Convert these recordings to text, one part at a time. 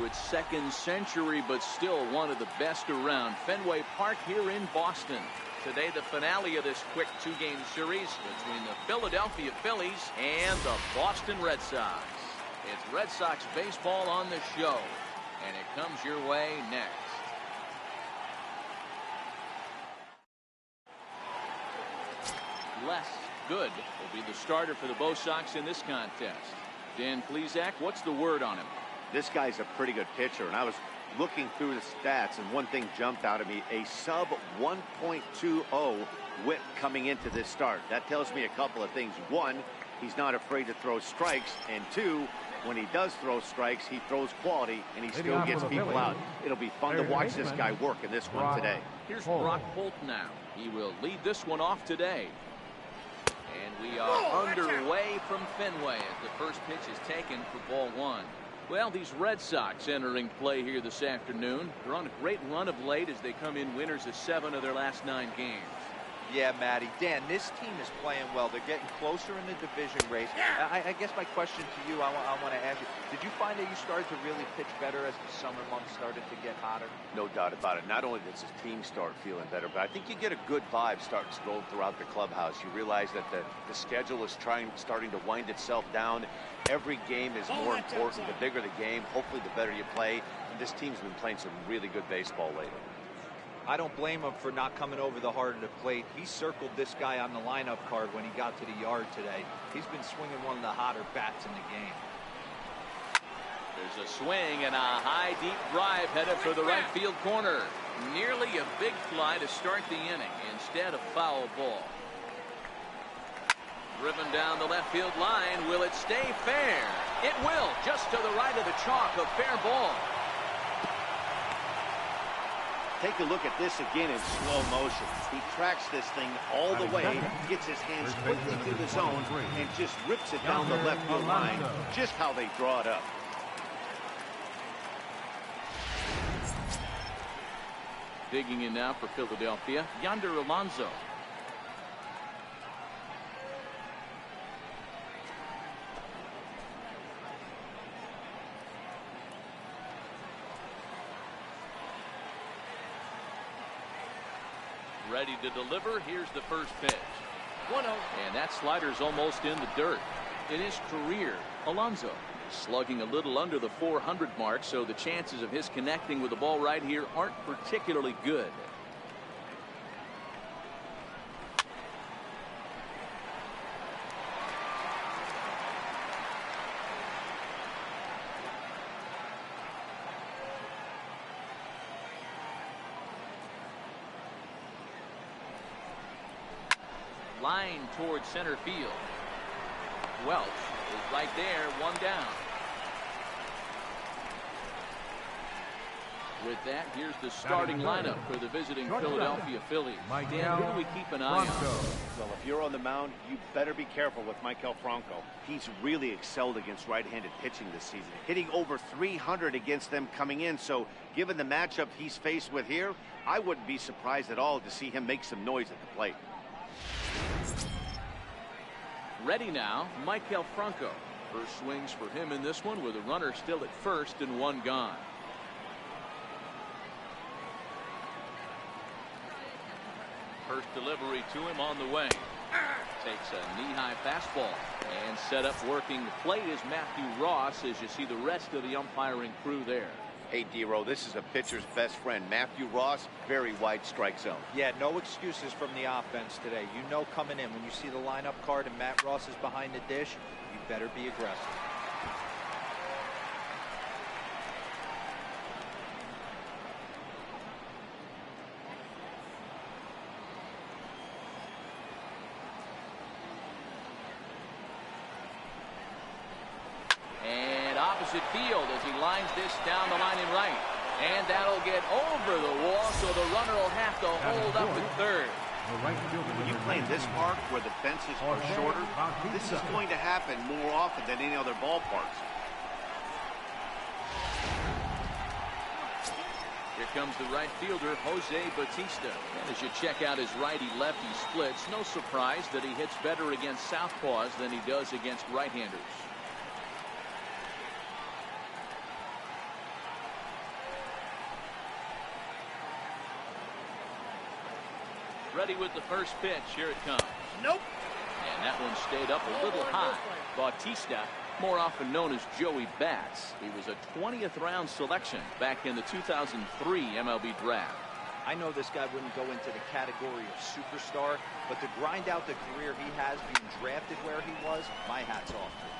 its second century, but still one of the best around. Fenway Park here in Boston. Today, the finale of this quick two-game series between the Philadelphia Phillies and the Boston Red Sox. It's Red Sox baseball on the show, and it comes your way next. Les Good will be the starter for the Bo Sox in this contest. Dan Plesac, what's the word on him? This guy's a pretty good pitcher, and I was looking through the stats, and one thing jumped out at me: a sub 1.20 whip coming into this start. That tells me a couple of things. One, he's not afraid to throw strikes, and two, when he does throw strikes, he throws quality, and he still gets people out. It'll be fun to watch this guy work in this one today. Here's Brock Holt now. He will lead this one off today. And we are underway from Fenway as the first pitch is taken for ball one. Well, these Red Sox entering play here this afternoon. They're on a great run of late as they come in winners of 7 of their last 9 games. Yeah, Matty. Dan, this team is playing well. They're getting closer in the division race. I guess my question to you, I want to ask you, did you find that you started to really pitch better as the summer months started to get hotter? No doubt about it. Not only does his team start feeling better, but I think you get a good vibe starting to roll throughout the clubhouse. You realize that the schedule is starting to wind itself down. Every game is more important. The bigger the game, hopefully the better you play. And this team's been playing some really good baseball lately. I don't blame him for not coming over the heart of the plate. He circled this guy on the lineup card when he got to the yard today. He's been swinging one of the hotter bats in the game. There's a swing and a high deep drive headed for the right field corner. Nearly a big fly to start the inning. Instead, a foul ball. Driven down the left field line. Will it stay fair? It will. Just to the right of the chalk, a fair ball. Take a look at this again in slow motion. He tracks this thing all the way, gets his hands quickly through the zone, and just rips it down the left field line, just how they draw it up. Digging in now for Philadelphia, Yonder Alonso. Ready to deliver. Here's the first pitch. 1-0. And that slider's almost in the dirt. In his career, Alonso slugging a little under the 400 mark, so the chances of his connecting with the ball right here aren't particularly good. Line towards center field. Welch is right there, one down. With that, here's the starting lineup for the visiting Philadelphia Phillies. Dan, who do we keep an eye on? Well, if you're on the mound, you better be careful with Maikel Franco. He's really excelled against right-handed pitching this season, hitting over 300 against them coming in. So given the matchup he's faced with here, I wouldn't be surprised at all to see him make some noise at the plate. Ready now, Maikel Franco. First swings for him in this one with a runner still at first and one gone. First delivery to him on the way. Takes a knee-high fastball and set up working the plate is Matthew Ross as you see the rest of the umpiring crew there. Hey, D-Row, this is a pitcher's best friend. Matthew Ross, very wide strike zone. Yeah, no excuses from the offense today. You know coming in when you see the lineup card and Matt Ross is behind the dish, you better be aggressive. Opposite field as he lines this down the line in right, and that'll get over the wall, so the runner will have to hold up at third. When you play in this park where the fences are shorter, this is going to happen more often than any other ballparks. Here comes the right fielder, Jose Bautista. And as you check out his righty-lefty splits, no surprise that he hits better against southpaws than he does against right-handers. Ready with the first pitch. Here it comes. Nope. And that one stayed up a little high. Bautista, more often known as Joey Bats. He was a 20th round selection back in the 2003 MLB draft. I know this guy wouldn't go into the category of superstar, but to grind out the career he has being drafted where he was, my hat's off to him.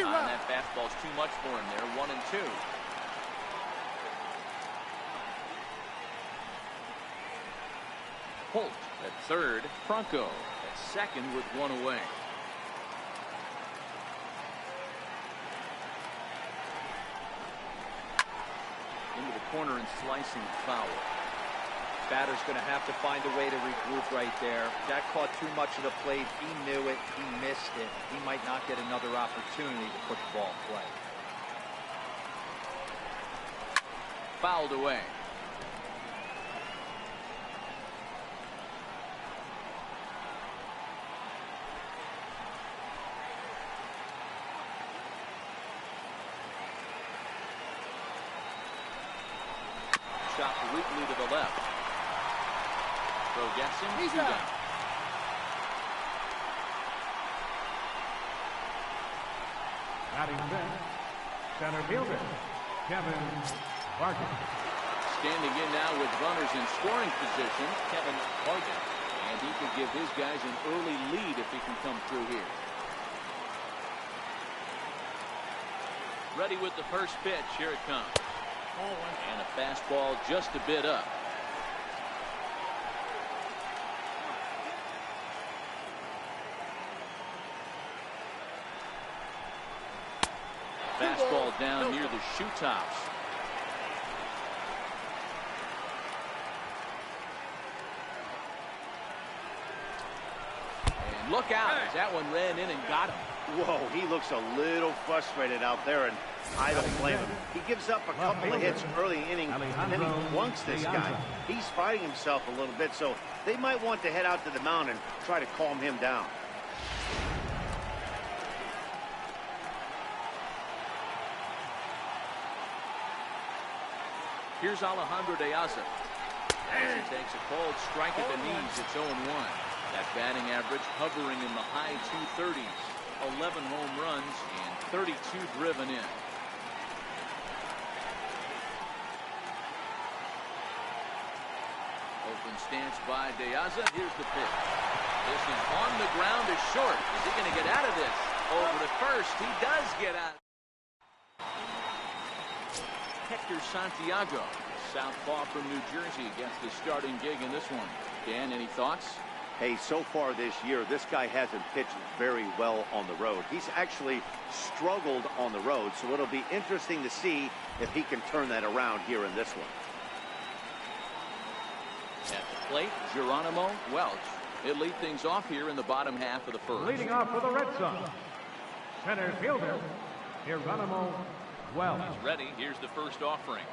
That fastball's too much for him there. 1-2. Holt at third. Franco at second with one away. Into the corner and slicing foul. Batter's going to have to find a way to regroup right there. That caught too much of the plate. He knew it. He missed it. He might not get another opportunity to put the ball in play. Fouled away. Shot weakly to the left. Throw gets him. He's two out. down. Batting fifth, center fielder, Kevin Parker. Standing in now with runners in scoring position, Kevin Parker. And he could give his guys an early lead if he can come through here. Ready with the first pitch. Here it comes. And a fastball just a bit up. Fastball down near the shoe tops. And look out as that one ran in and got him. Whoa, he looks a little frustrated out there, and I don't blame him. He gives up a couple of hits early inning, and then he flunks this guy. He's fighting himself a little bit, so they might want to head out to the mound and try to calm him down. Here's Alejandro De Aza. As he takes a cold strike at the knees, it's 0-1. That batting average hovering in the high 230s. 11 home runs and 32 driven in. Open stance by De Aza. Here's the pitch. This is on the ground is short. Is he going to get out of this? Over to first. He does get out. Hector Santiago, southpaw from New Jersey, gets the starting gig in this one. Dan, any thoughts? Hey, so far this year, this guy hasn't pitched very well on the road. He's actually struggled on the road, so it'll be interesting to see if he can turn that around here in this one. At the plate, Geronimo Welch. He'll lead things off here in the bottom half of the first. Leading off for the Red Sox, center fielder, Geronimo Welch. He's ready. Here's the first offering.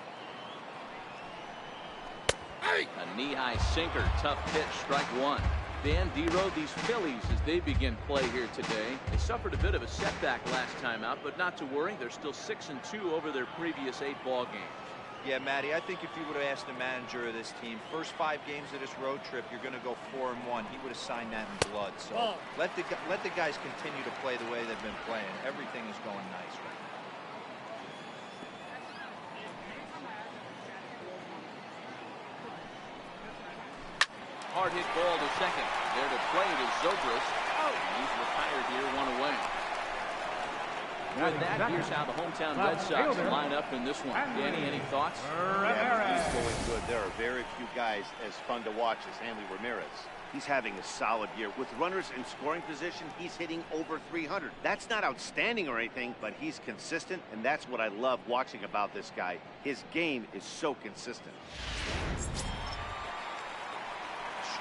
A knee-high sinker. Tough pitch. Strike one. Dan D-Road, these Phillies, as they begin play here today, they suffered a bit of a setback last time out, but not to worry. They're still 6-2 over their previous 8 ball games. Yeah, Matty, I think if you would have asked the manager of this team, first 5 games of this road trip, you're going to go 4-1. He would have signed that in blood. So let the guys continue to play the way they've been playing. Everything is going nice right now. Hard hit ball to second. There to play it is Zobrist. He's retired here, 1 away. With that, here's how the hometown Red Sox line up in this one. Danny, any thoughts? Yeah, he's going good. There are very few guys as fun to watch as Hanley Ramirez. He's having a solid year. With runners in scoring position, he's hitting over 300. That's not outstanding or anything, but he's consistent, and that's what I love watching about this guy. His game is so consistent.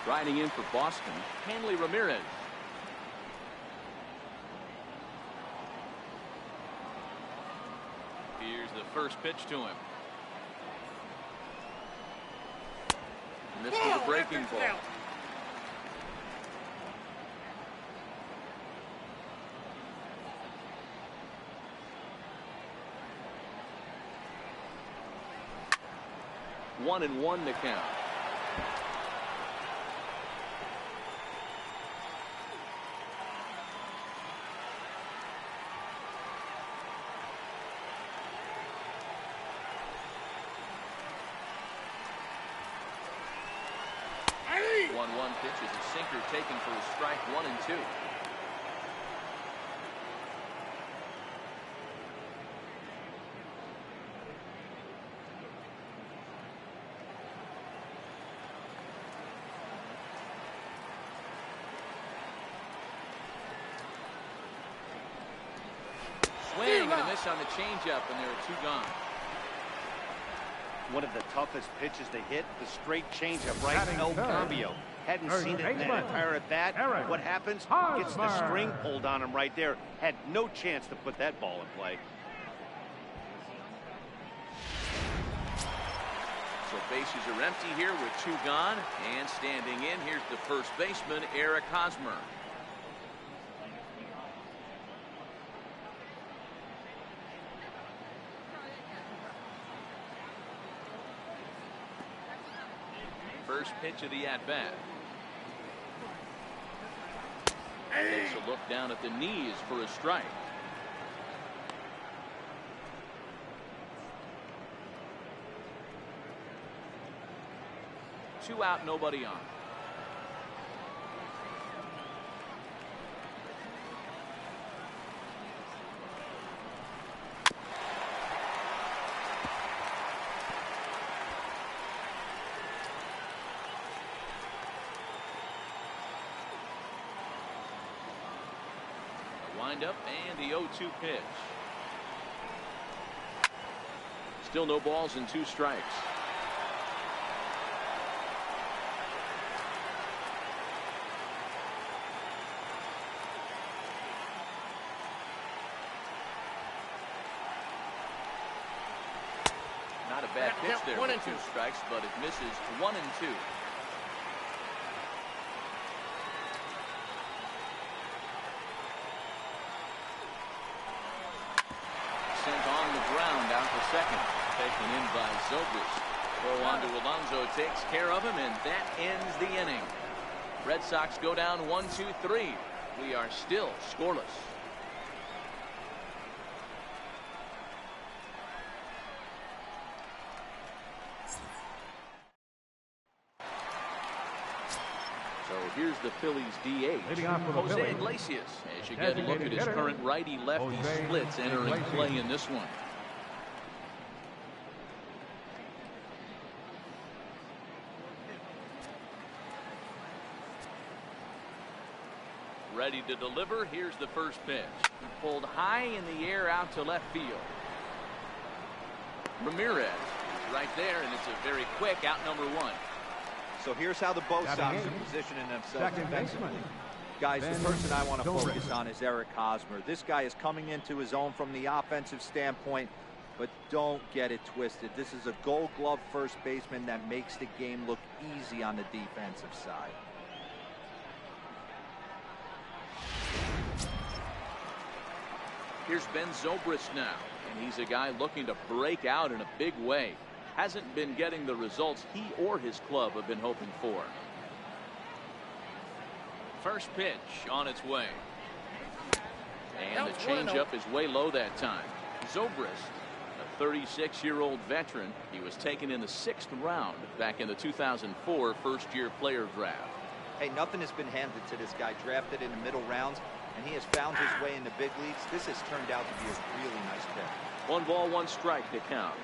Striding in for Boston, Hanley Ramirez. Here's the first pitch to him. And this is a breaking ball. 1-1 to count. One pitch is a sinker taken for a strike, 1-2. Swing and a miss on the changeup, and there are 2 gone. One of the toughest pitches to hit, the straight changeup, right? Batting El third. Cambio. Hadn't Third seen it in the baseman. entire at bat. Aaron What happens? Gets the Hosmer. string pulled on him right there. Had no chance to put that ball in play. So bases are empty here with 2 gone. And standing in, here's the first baseman, Eric Hosmer. First pitch of the at-bat. Takes a look down at the knees for a strike. Two out, nobody on. Wind-up and the 0-2 pitch. Still no balls and 2 strikes. Not a bad pitch there for 2 strikes, but it misses 1-2. Sent on the ground out to second. Taken in by Zobrist. Throw on to Alonso, takes care of him, and that ends the inning. Red Sox go down 1-2-3. We are still scoreless. So here's the Phillies DH, Leading off for the Jose Phillies, Iglesias. As you get a look at his hitter, current righty-lefty Jose splits entering Iglesias. play in this one. Ready to deliver. Here's the first pitch. Pulled high in the air out to left field. Ramirez is right there, and it's a very quick out, number 1. So here's how the both Batting Sox are eighth, positioning themselves second defensively. baseman, Guys, the Ben person I want to Zobrist. focus on is Eric Hosmer. This guy is coming into his own from the offensive standpoint, but don't get it twisted. This is a Gold Glove first baseman that makes the game look easy on the defensive side. Here's Ben Zobrist now, and he's a guy looking to break out in a big way. Hasn't been getting the results he or his club have been hoping for. First pitch on its way. And the changeup is way low that time. Zobrist, a 36-year-old veteran. He was taken in the 6th round back in the 2004 first-year player draft. Hey, nothing has been handed to this guy. Drafted in the middle rounds, and he has found his way in the big leagues. This has turned out to be a really nice pick. 1 ball, 1 strike to count.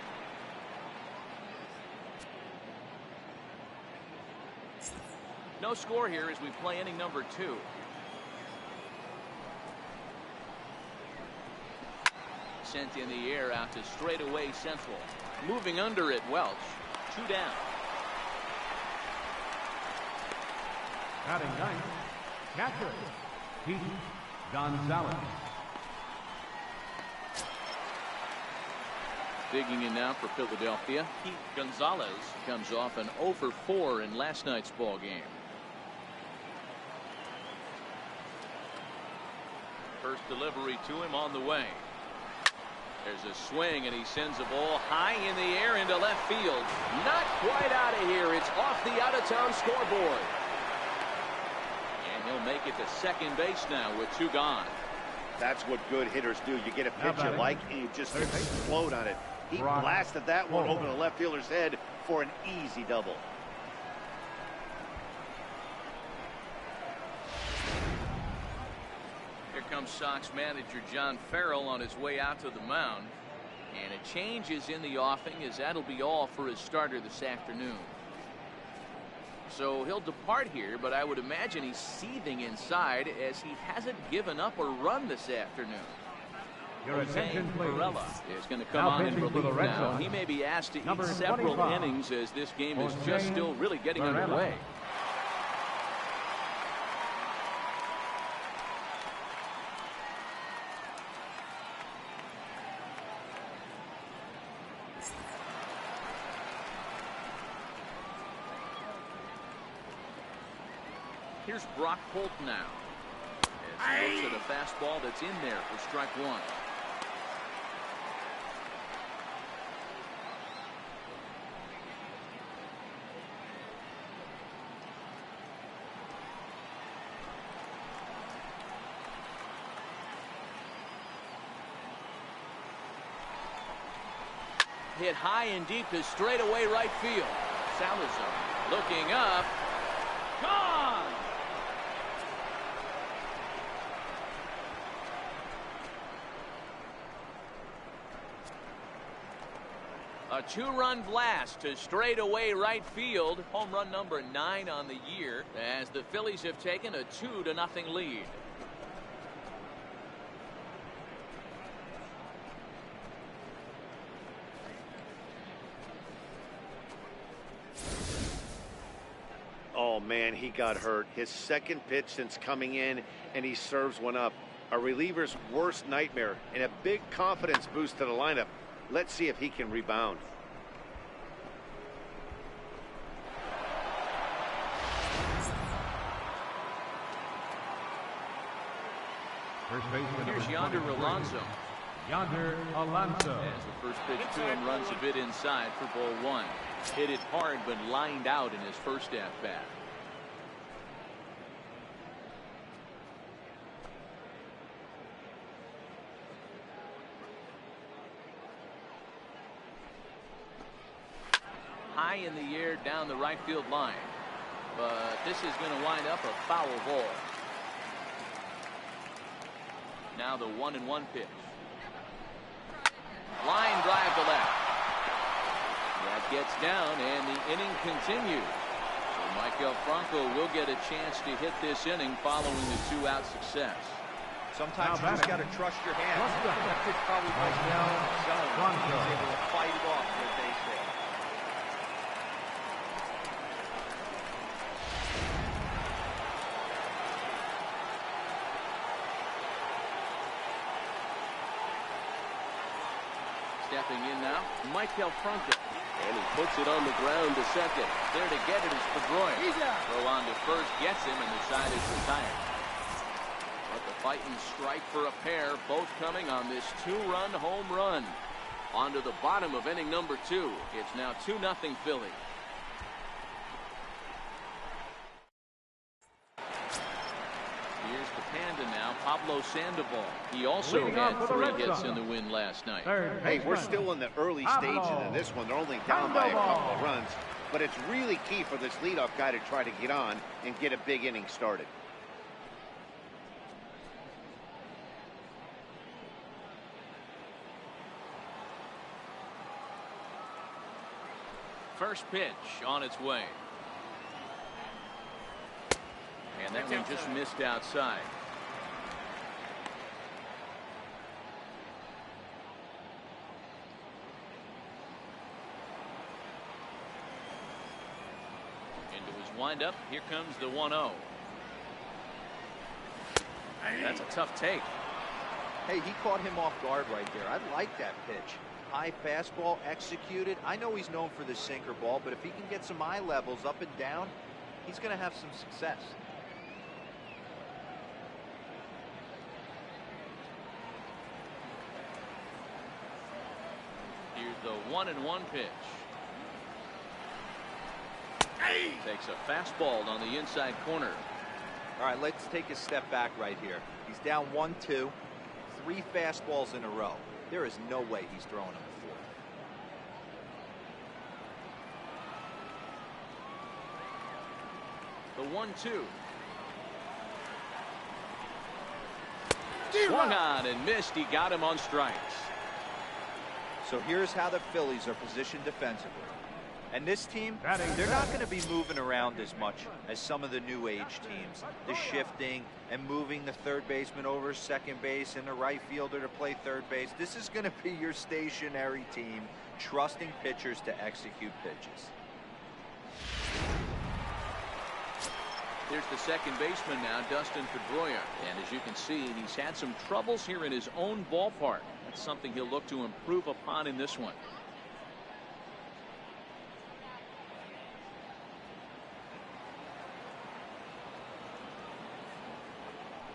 No score here as we play inning number 2. Sent in the air out to straightaway central. Moving under it, Welch. 2 down. Batting ninth, catcher, Pete Gonzalez. Digging in now for Philadelphia. Pete Gonzalez comes off an 0 for 4 in last night's ball game. First delivery to him on the way. There's a swing, and he sends a ball high in the air into left field. Not quite out of here. It's off the out-of-town scoreboard. And he'll make it to second base now with 2 gone. That's what good hitters do. You get a pitch you like, and you just explode on it. He blasted that one over the left fielder's head for an easy double. Here comes Sox manager John Farrell on his way out to the mound. And a change is in the offing, as that'll be all for his starter this afternoon. So he'll depart here, but I would imagine he's seething inside as he hasn't given up a run this afternoon. Your attention, please. Is going to come on in relief now. He may be asked to eat several innings as this game is just still really getting underway. Here's Brock Holt now. As he looks at a fastball that's in there for strike 1. Hit high and deep to straightaway right field. Salazar looking up. Gone! A 2-run blast to straightaway right field. Home run number 9 on the year, as the Phillies have taken a 2-0 lead. Oh, man, he got hurt. His second pitch since coming in, and he serves one up. A reliever's worst nightmare, and a big confidence boost to the lineup. Let's see if he can rebound. Here's Yonder Alonso. Yonder Alonso. As the first pitch to him runs a bit inside for ball 1. Hit it hard but lined out in his first at-bat. High in the air down the right field line. But this is going to wind up a foul ball. Now the 1-1 pitch. Line drive to left. That gets down, and the inning continues. So Michael Franco will get a chance to hit this inning following the 2-out success. Sometimes you just got to trust your hands. That's probably what he's able to fight it off for a base hit. Stepping in now, Michael Franco. And he puts it on the ground to second. There to get it is Pedroia. Throw on to first, gets him, and the side is retired. But the fighting strike for a pair, both coming on this 2-run home run. On to the bottom of inning number 2. It's now 2-0 Philly. Here's the Panda now, Pablo Sandoval. He also had 3 hits in the win last night. Hey, we're still in the early stages of this one. They're only down by a couple of runs. But it's really key for this leadoff guy to try to get on and get a big inning started. First pitch on its way. And that one just missed outside. Into his windup. Here comes the 1-0. That's a tough take. Hey, he caught him off guard right there. I like that pitch. High fastball executed. I know he's known for the sinker ball, but if he can get some eye levels up and down, he's going to have some success. The 1-1 pitch. Takes a fastball on the inside corner. All right, let's take a step back right here. He's down 1-2, 3 fastballs in a row. There is no way he's throwing them a 4. The 1-2. Swung on and missed. He got him on strikes. So here's how the Phillies are positioned defensively. And this team, they're not going to be moving around as much as some of the new age teams. The shifting and moving the third baseman over second base and the right fielder to play third base. This is going to be your stationary team, trusting pitchers to execute pitches. Here's the second baseman now, Dustin Pedroia. And as you can see, he's had some troubles here in his own ballpark. That's something he'll look to improve upon in this one.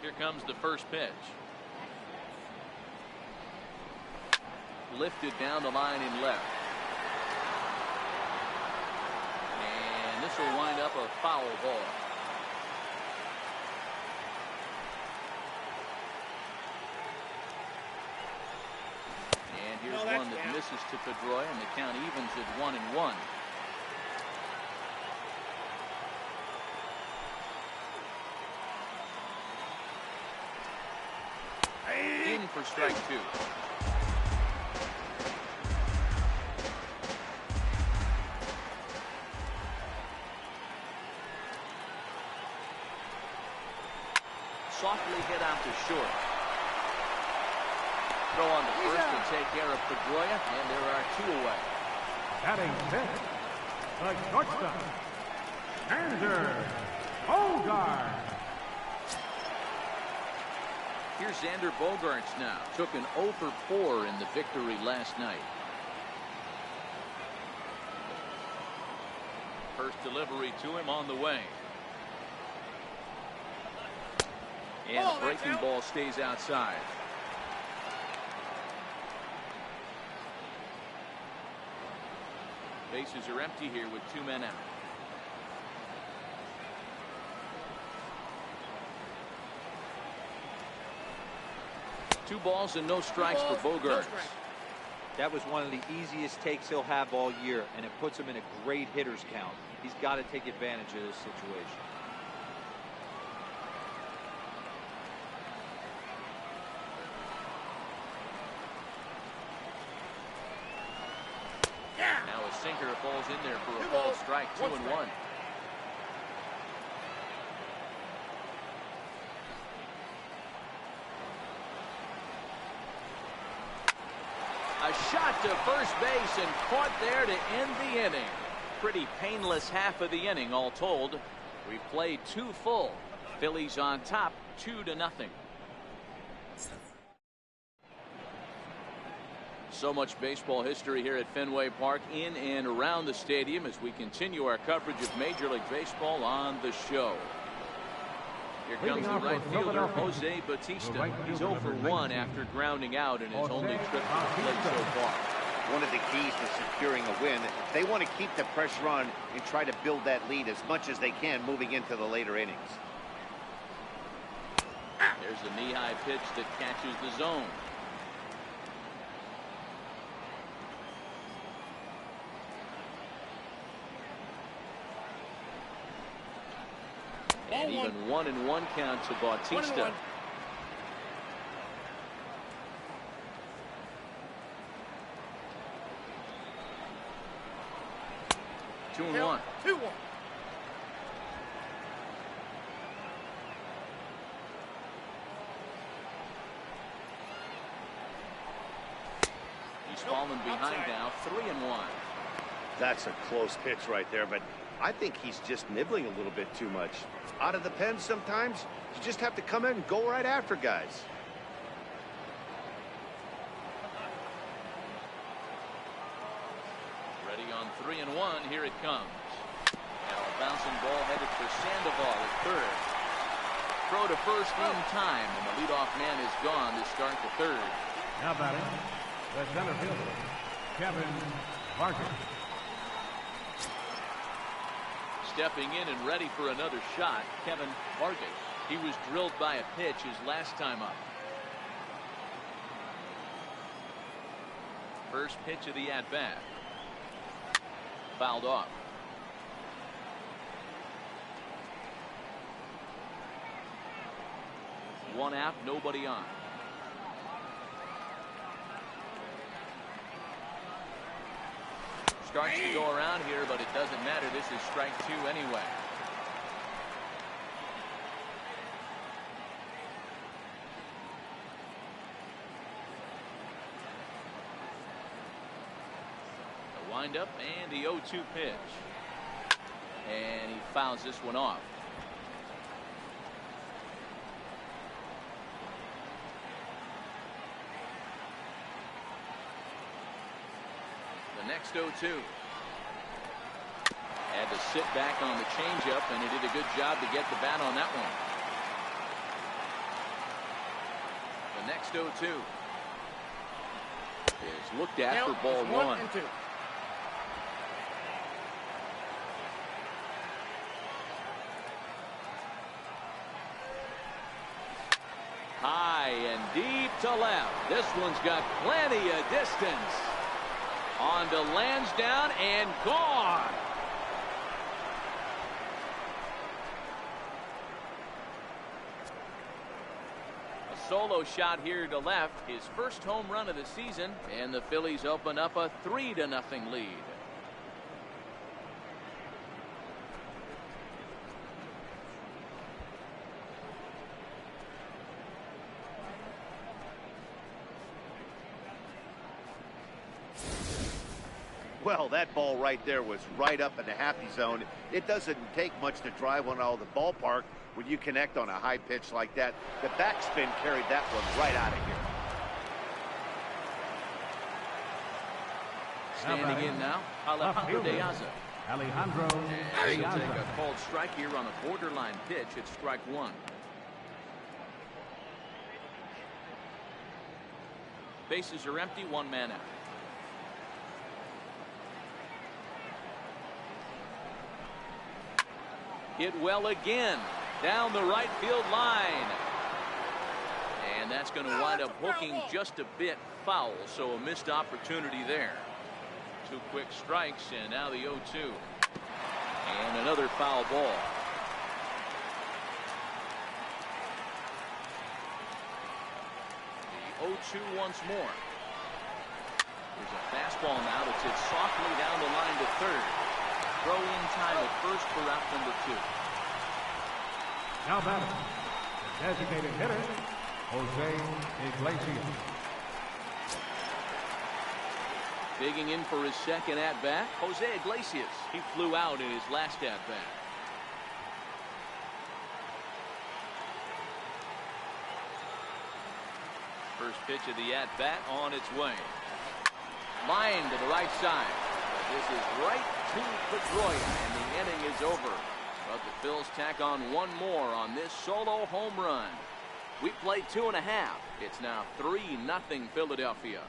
Here comes the first pitch. Lifted down the line in left. And this will wind up a foul ball. And here's one that misses to Pedroia, and the count evens at 1-1. In for strike 2. Softly hit out to short. Throw on the first and take care of Pedroia, and there are 2 away. Batting fifth, the shortstop, Xander Bogaerts. Here's Xander Bogaerts now. Took an 0 for 4 in the victory last night. First delivery to him on the way. And the breaking ball stays outside. Bases are empty here with 2 men out. Two balls and no strikes for Bogaerts. That was one of the easiest takes he'll have all year, and it puts him in a great hitter's count. He's got to take advantage of this situation. Now a sinker falls in there for a ball strike. 2-1. A shot to first base and caught there to end the inning. Pretty painless half of the inning all told. We played 2 full. Phillies on top 2-0. So much baseball history here at Fenway Park, in and around the stadium, as we continue our coverage of Major League Baseball on the show. Here comes the right fielder, Jose Bautista. He's 0 for 1 after grounding out in his only trip to the plate so far. One of the keys to securing a win, they want to keep the pressure on and try to build that lead as much as they can moving into the later innings. There's the knee-high pitch that catches the zone. And even 1-1 count to Bautista. 2-1. 2-1. He's fallen behind now, 3-1. That's a close pitch right there, but I think he's just nibbling a little bit too much. Out of the pen sometimes, you just have to come in and go right after guys. Ready on 3-1, here it comes. Now a bouncing ball headed for Sandoval at third. Throw to first in time, and the leadoff man is gone to start the third. Now batting, the center fielder, Kevin Vargas. Stepping in and ready for another shot, Kevin Vargas. He was drilled by a pitch his last time up. First pitch of the at-bat. Fouled off. One out, nobody on. Starts to go around here, but it doesn't matter. This is strike two anyway. The windup and the 0-2 pitch. And he fouls this one off. Next 0-2. Had to sit back on the changeup, and he did a good job to get the bat on that one. The next 0-2 is looked at for ball one. High and deep to left. This one's got plenty of distance. On to Lansdowne and gone. A solo shot here to left. His first home run of the season. And the Phillies open up a 3-0 lead. Well, that ball right there was right up in the happy zone. It doesn't take much to drive one out of the ballpark when you connect on a high pitch like that. The backspin carried that one right out of here. Standing in now, Alejandro De Aza. Alejandro And he'll take a called strike here on a borderline pitch. It's strike one. Bases are empty, one man out. Hit well again down the right field line. And that's going to wind up hooking just a bit foul, so a missed opportunity there. Two quick strikes, and now the 0-2. And another foul ball. The 0-2 once more. There's a fastball now that's hit softly down the line to third. Throw in time at first for route number 2. Now batting, the designated hitter, Jose Iglesias. Digging in for his second at-bat, Jose Iglesias. He flew out in his last at-bat. First pitch of the at-bat on its way. Line to the right side. This is right to Pedroia, and the inning is over. But the Phils tack on one more on this solo home run. We play 2.5. It's now 3-0 Philadelphia.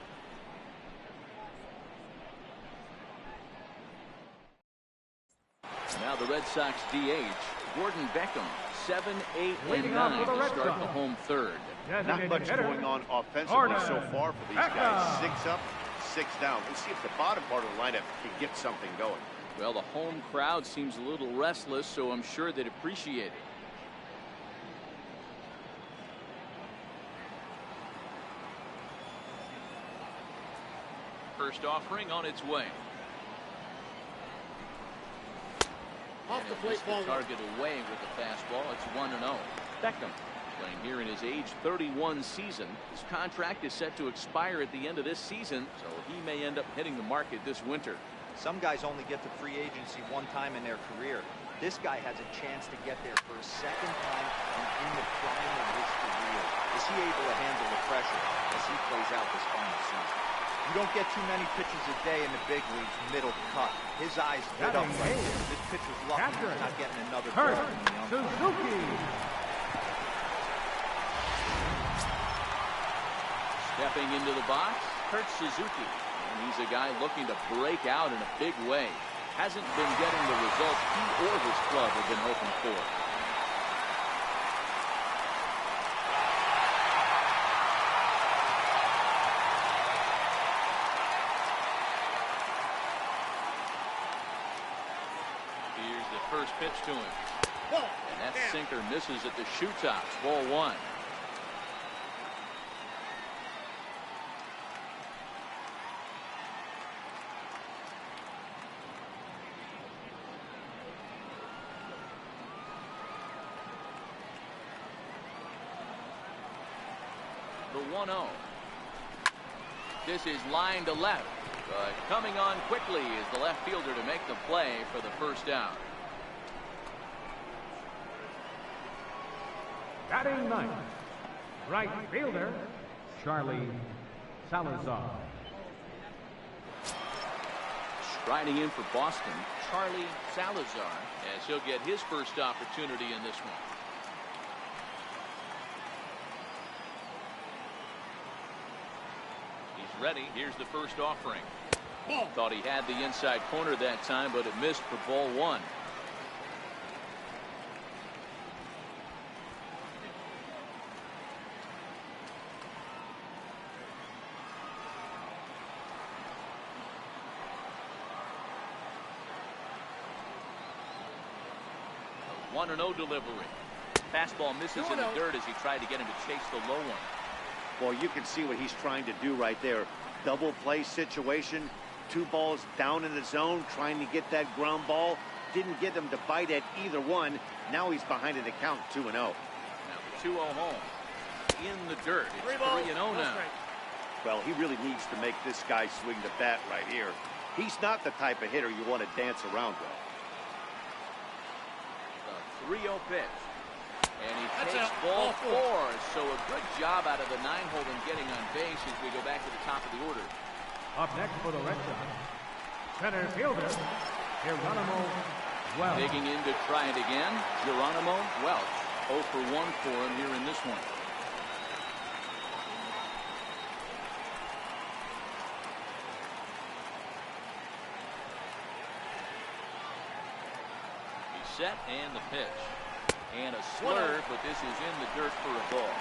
Now the Red Sox DH, Gordon Beckham, 7, 8, and 9 to start the home third. Not much going on offensively so far for these guys. 6 up, 6 down. We'll see if the bottom part of the lineup can get something going. Well, the home crowd seems a little restless, so I'm sure they'd appreciate it. First offering on its way. Off the plate, the target away with the fastball. It's 1-0. Beckham playing here in his age 31 season. His contract is set to expire at the end of this season, so he may end up hitting the market this winter. Some guys only get to free agency one time in their career. This guy has a chance to get there for a second time and in the prime of his career. Is he able to handle the pressure as he plays out this final season? You don't get too many pitches a day in the big leagues middle cut. His eyes lit up right there. This pitcher's lucky he's not getting another ball from the umpire. Suzuki. Stepping into the box, Kurt Suzuki. And He's a guy looking to break out in a big way. Hasn't been getting the results he or his club have been hoping for. Here's the first pitch to him. And that sinker misses at the shoe tops. Ball one. The 1-0. This is line to left, but coming on quickly is the left fielder to make the play for the first out. Batting ninth, right fielder, Charlie Salazar. Striding in for Boston, Charlie Salazar, as he'll get his first opportunity in this one. He's ready. Here's the first offering. Thought he had the inside corner that time, but it missed for ball one. The 1-0 delivery. Fastball misses in the dirt as he tried to get him to chase the low one. Well, you can see what he's trying to do right there. Double play situation. 2 balls down in the zone, trying to get that ground ball. Didn't get him to bite at either one. Now he's behind in the count, 2-0. Now the 2-0 home. In the dirt. It's 3-0 now. Well, he really needs to make this guy swing the bat right here. He's not the type of hitter you want to dance around with. The 3-0 pitch. And he takes ball 4. So a good job out of the 9-hole in getting on base as we go back to the top of the order. Up next for the Red Sox, center fielder, Geronimo Welch. Digging in to try it again, Geronimo Welch. 0 for 1 for him here in this one. He's set and the pitch. And a slurve, but this is in the dirt for a ball.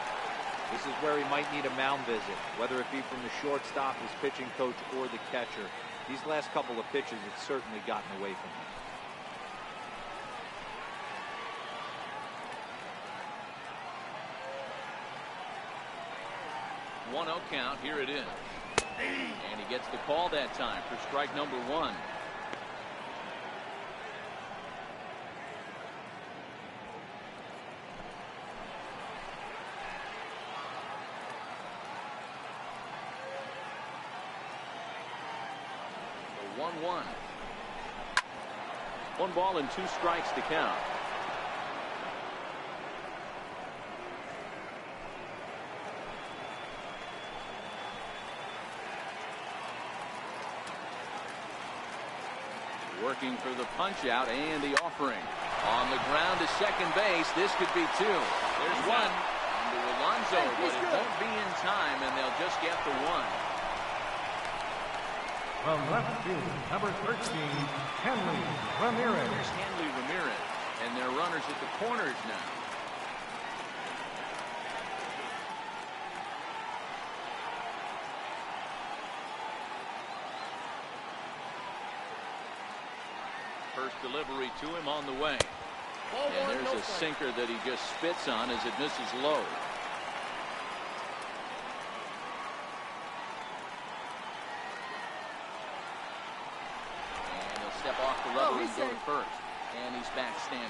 This is where he might need a mound visit, whether it be from the shortstop, his pitching coach, or the catcher. These last couple of pitches, it's certainly gotten away from him. 1-0 count. Here it is. And he gets the call that time for strike number 1. The 1-1. 1 ball and 2 strikes to count. Working for the punch out and the offering. On the ground to second base. This could be 2. There's 1 into Alonso, but it won't be in time, and they'll just get the 1. From left field, number 13, Henry Ramirez. Here's Henry Ramirez, and they're runners at the corners now. First delivery to him on the way. And there's a sinker that he just spits on as it misses low. And he'll step off the rubber and go to first. And he's back standing.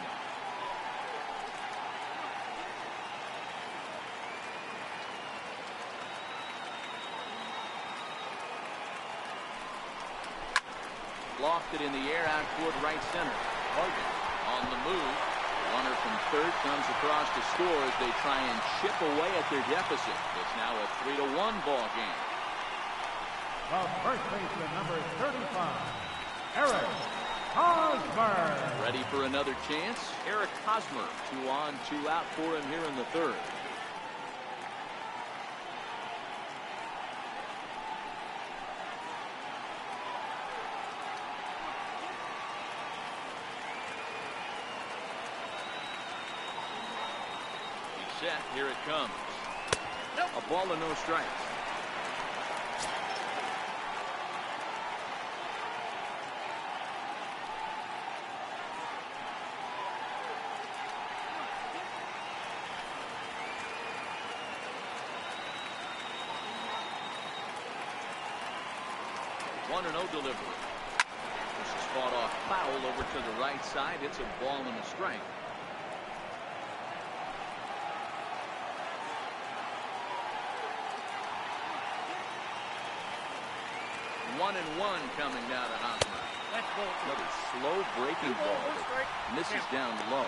Lofted in the air out toward right center. Morgan on the move. The runner from third comes across to score as they try and chip away at their deficit. It's now a 3-1 ball game. The first baseman, number 35, Eric Hosmer. Ready for another chance? Eric Hosmer. 2 on, 2 out for him here in the third. set. Here it comes. A ball and no strikes. One and 0 delivery. This is fought off foul over to the right side. It's a ball and a strike. 1-1 coming down to Hosmer. Another slow breaking ball. Misses down low.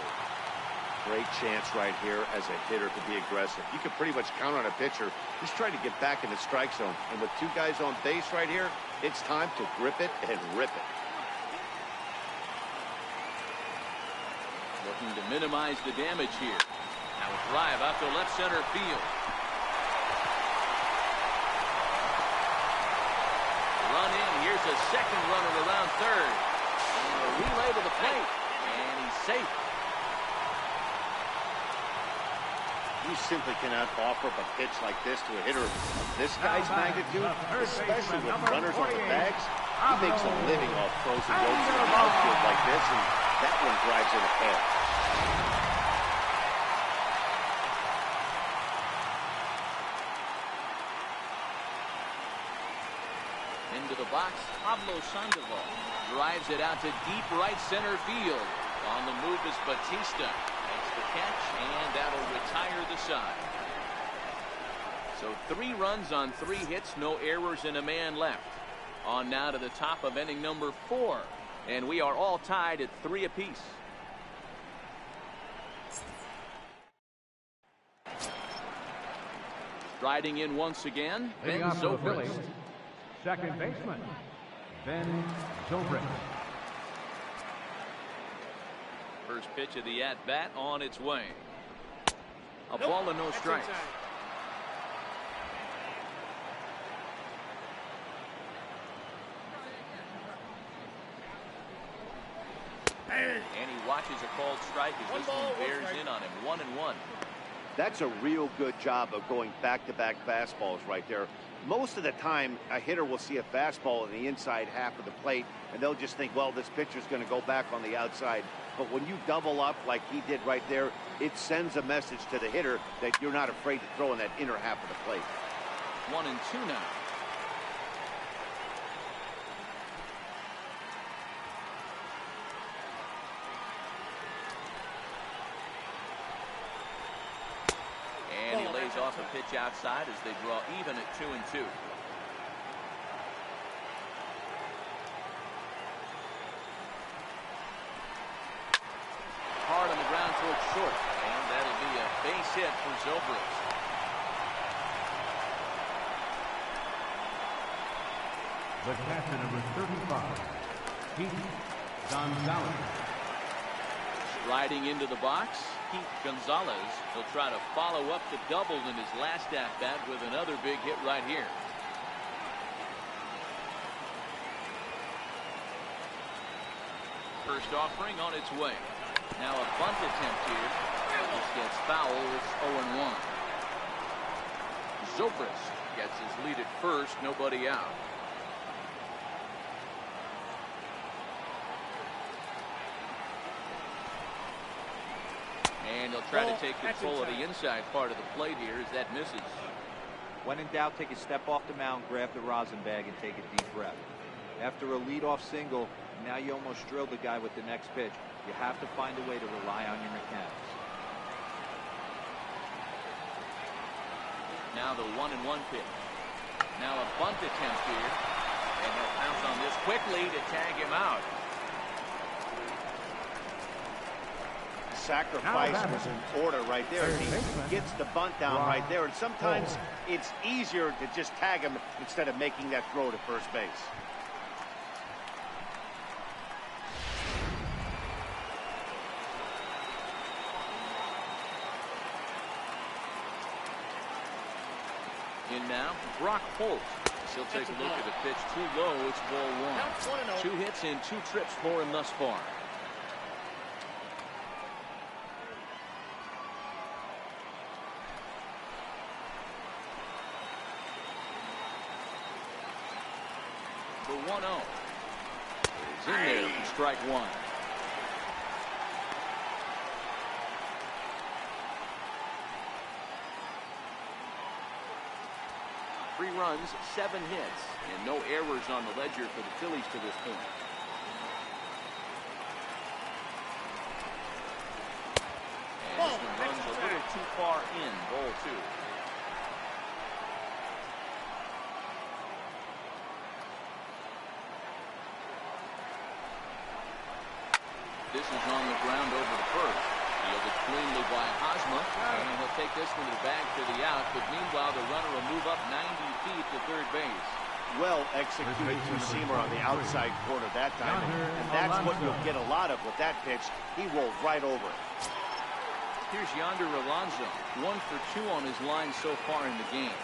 Great chance right here as a hitter to be aggressive. You can pretty much count on a pitcher. He's trying to get back in the strike zone. And with two guys on base right here, it's time to grip it and rip it. Looking to minimize the damage here. Now a drive out to left center field. Run in. Here's a second runner around third. And a relay to the plate. And he's safe. You simply cannot offer up a pitch like this to a hitter of this guy's magnitude, especially with runners on the bags. He makes a living off frozen ropes in the outfield like this, and that one drives in a pair. Into the box, Pablo Sandoval drives it out to deep right center field. On the move is Batista. Makes the catch, and that'll retire the side. So 3 runs on 3 hits, no errors, and a man left. On now to the top of inning number 4, and we are all tied at 3 apiece. Riding in once again, Ben Zobrist. Second baseman, Ben Zobrist. First pitch of the at-bat on its way. A ball and no strikes. And he watches a called strike as this one bears in on him. 1-1. That's a real good job of going back-to-back fastballs right there. Most of the time, a hitter will see a fastball in the inside half of the plate, and they'll just think, well, this pitcher's going to go back on the outside. But when you double up like he did right there, it sends a message to the hitter that you're not afraid to throw in that inner half of the plate. 1-2 now. And he lays off a pitch outside as they draw even at 2-2. Hard on the ground towards short, and that'll be a base hit for Zobrist. The catcher, number 35, Pete Gonzalez. Riding into the box, Pete Gonzalez will try to follow up the double in his last at-bat with another big hit right here. First offering on its way. Now a bunt attempt here. This gets foul. It's 0-1. Zobrist gets his lead at first. Nobody out. And he'll try to take control of the inside part of the plate here as that misses. When in doubt, take a step off the mound, grab the rosin bag, and take a deep breath. After a leadoff single, now you almost drilled the guy with the next pitch. You have to find a way to rely on your mechanics. Now the 1-1 pitch. Now a bunt attempt here. And he'll pounce on this quickly to tag him out. Sacrifice was in order right there. He gets the bunt down right there, and sometimes it's easier to just tag him instead of making that throw to first base. In now, Brock Holt. He'll take a look at the pitch. Too low. It's ball 1. 2 hits and 2 trips for him thus far. 1-0. It's in there for strike one. Three runs, 7 hits, and no errors on the ledger for the Phillies to this point. And this one runs a little too far in, ball 2. This is on the ground over the first. Fielded cleanly by Hosmer, and he'll take this one to the bag for the out, but meanwhile the runner will move up 90 feet to third base. Well executed two-seamer on the outside corner that time, and that's what you'll get a lot of with that pitch. He rolled right over it. Here's Yonder Alonso, 1 for 2 on his line so far in the game.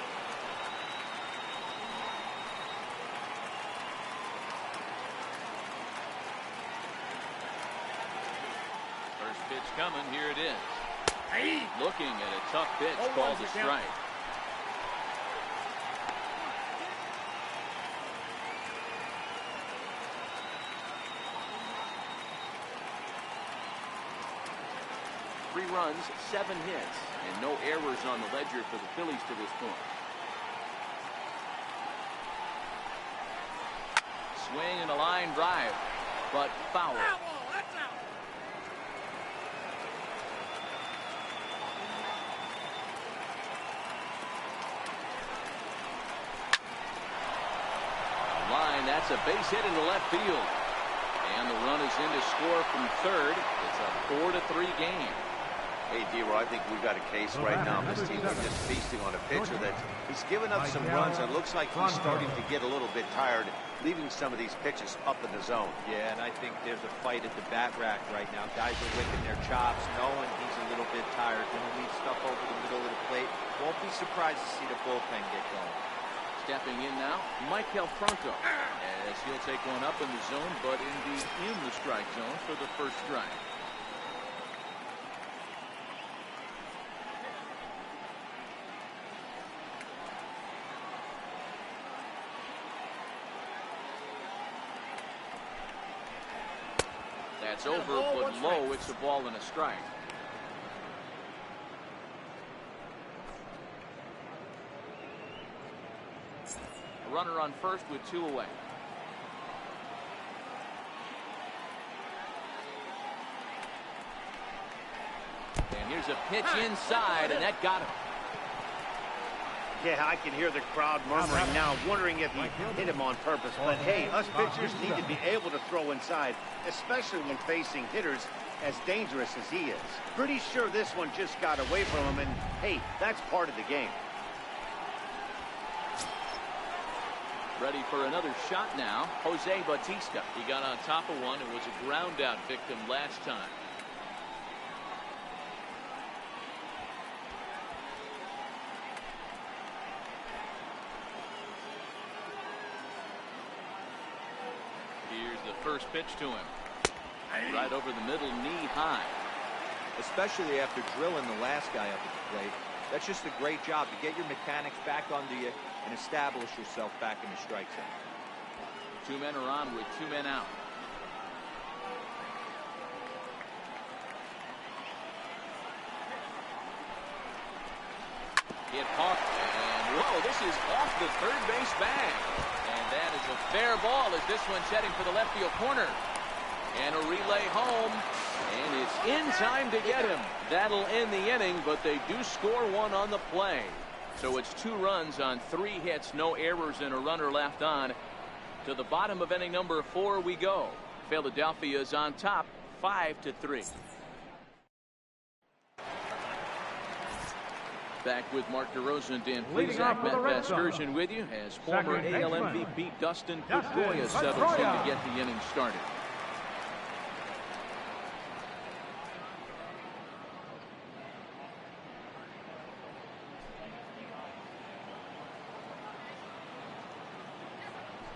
First pitch coming, here it is. Looking at a tough pitch called a strike. Three runs, 7 hits, and no errors on the ledger for the Phillies to this point. Swing and a line drive, but foul. Line, that's a base hit into left field. And the run is in to score from third. It's a 4-3 game. Hey, D-Roy, I think we've got a case right now. This team is just feasting on a pitcher that he's given up some runs. It looks like he's starting to get a little bit tired, leaving some of these pitches up in the zone. Yeah, and I think there's a fight at the bat rack right now. Guys are licking their chops, knowing he's a little bit tired. Going to leave stuff over the middle of the plate. Won't be surprised to see the bullpen get going. Stepping in now, Michael Franco, as he'll take one up in the zone, but indeed in the strike zone for the first strike. That's over, but low. It's a ball and a strike. A runner on first with 2 away. And here's a pitch inside, and that got him. Yeah, I can hear the crowd murmuring now, wondering if he hit him on purpose. But hey, us pitchers need to be able to throw inside, especially when facing hitters as dangerous as he is. Pretty sure this one just got away from him, and hey, that's part of the game. Ready for another shot now, Jose Bautista. He got on top of one and was a ground out victim last time. Here's the first pitch to him. Right over the middle, knee high. Especially after drilling the last guy up at the plate. That's just a great job to get your mechanics back under you and establish yourself back in the strike zone. 2 men are on with 2 men out. Hit hard, and whoa, this is off the third base bag. And that is a fair ball as this one's heading for the left field corner. And a relay home, and it's in time to get him. That'll end the inning, but they do score one on the play. So it's 2 runs on 3 hits, no errors, and a runner left on. To the bottom of inning number 4 we go. Philadelphia is on top, 5-3. Back with Mark DeRosa and Dan Plesac. Matt Vasgersian with you as former AL MVP Dustin Pedroia settles in to get the inning started.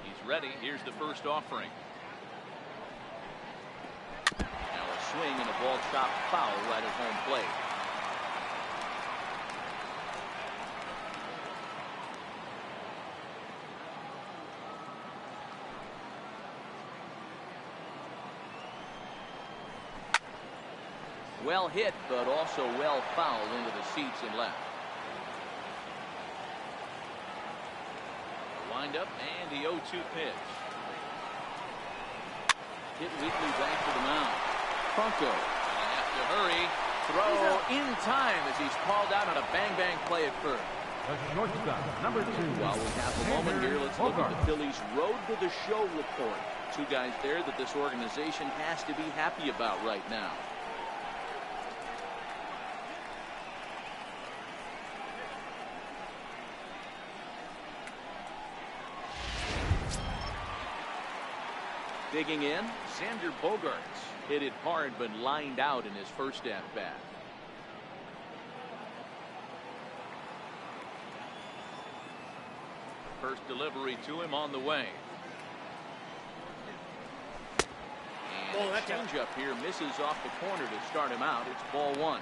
He's ready. Here's the first offering. Now a swing and a ball chopped foul right at home plate. Well hit, but also well fouled into the seats and left. Wind up and the 0-2 pitch. Hit weakly back to the mound. Funko gonna have to hurry. Throw in time as he's called out on a bang play at first. The shortstop, number 2. While we have a moment here, let's look at the Phillies' road to the show report. Two guys there that this organization has to be happy about right now. Digging in, Xander Bogaerts hit it hard but lined out in his first at-bat. First delivery to him on the way. And a changeup here misses off the corner to start him out. It's ball 1.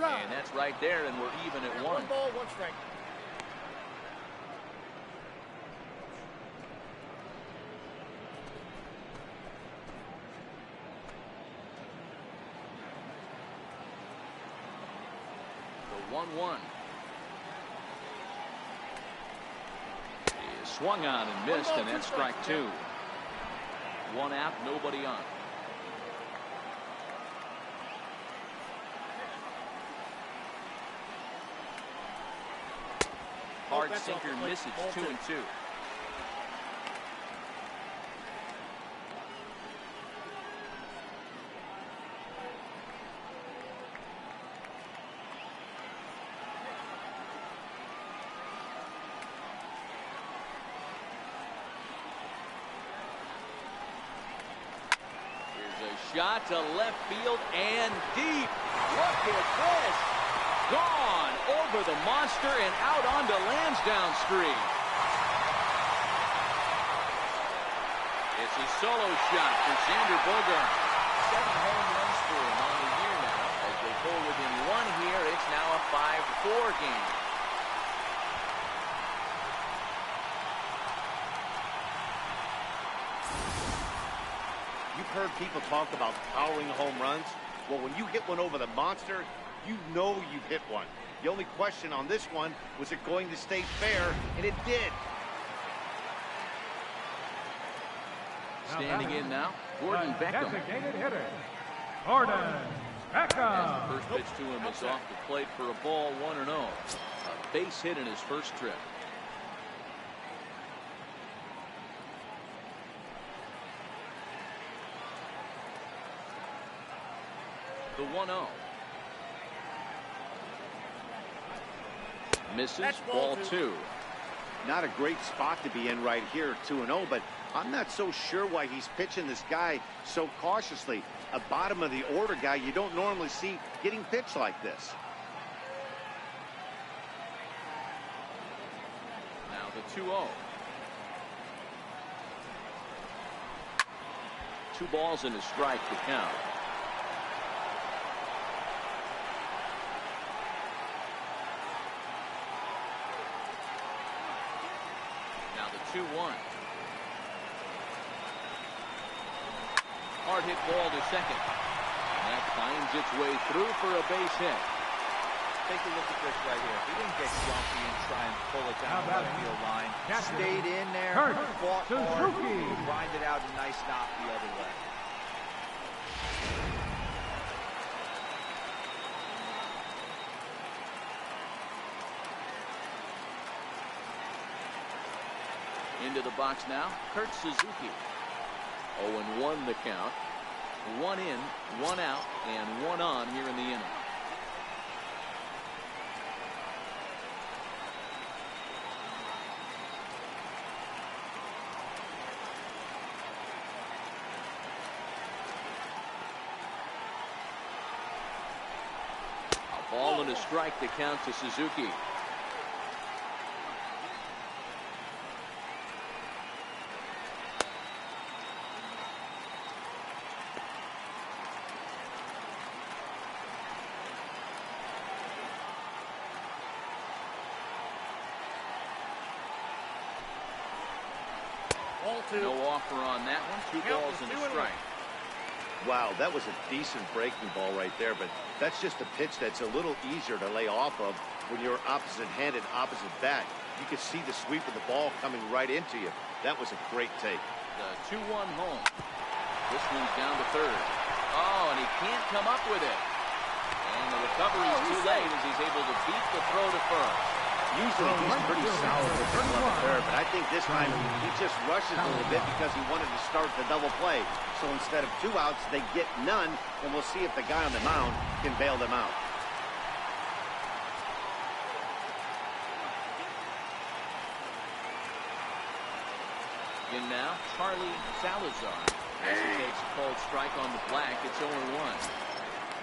And that's right there, and we're even at 1. 1 ball, 1 strike. The 1-1 is swung on and missed, and that's strike 2. 1 out, nobody on. Hard sinker misses. 2-2. Here's a shot to left field and deep. Look at this. Gone over the monster and out onto Lansdowne Street. It's a solo shot for Xander Bogaerts. 7 home runs for him on the year now. As they pull within 1 here, it's now a 5-4 game. You've heard people talk about powering home runs. Well, when you hit one over the monster, you know you've hit one. The only question on this one, was it going to stay fair? And it did. Standing in now, Gordon Beckham. Designated hitter, Gordon Beckham. First pitch to him is off the plate for a ball, 1-0. A base hit in his first trip. The 1-0. Misses, ball 2. Not a great spot to be in right here, 2-0, but I'm not so sure why he's pitching this guy so cautiously. A bottom of the order guy you don't normally see getting pitched like this. Now the 2-0. 2 balls and a strike to count. Now the 2-1. Hard hit ball to second. And that finds its way through for a base hit. Take a look at this right here. He didn't get jumpy and try and pull it down the left field line. Stayed in there, fought hard, grinded out a nice knock the other way. Into the box now, Kurt Suzuki. 0-1 the count. 1 in, 1 out, and 1 on here in the inning. A ball and a strike to count to Suzuki. Ball 2. No offer on that one. 2 balls and a strike. Wow, that was a decent breaking ball right there, but that's just a pitch that's a little easier to lay off of when you're opposite-handed, opposite bat. You could see the sweep of the ball coming right into you. That was a great take. The 2-1 home. This one's down to third. Oh, and he can't come up with it. And the recovery is too late as he's able to beat the throw to first. Usually he's pretty solid with the glove third, but I think this time he just rushes a little bit because he wanted to start the double play. So instead of 2 outs, they get none, and we'll see if the guy on the mound can bail them out. In now, Charlie Salazar. As he takes a cold strike on the black, it's 0-1.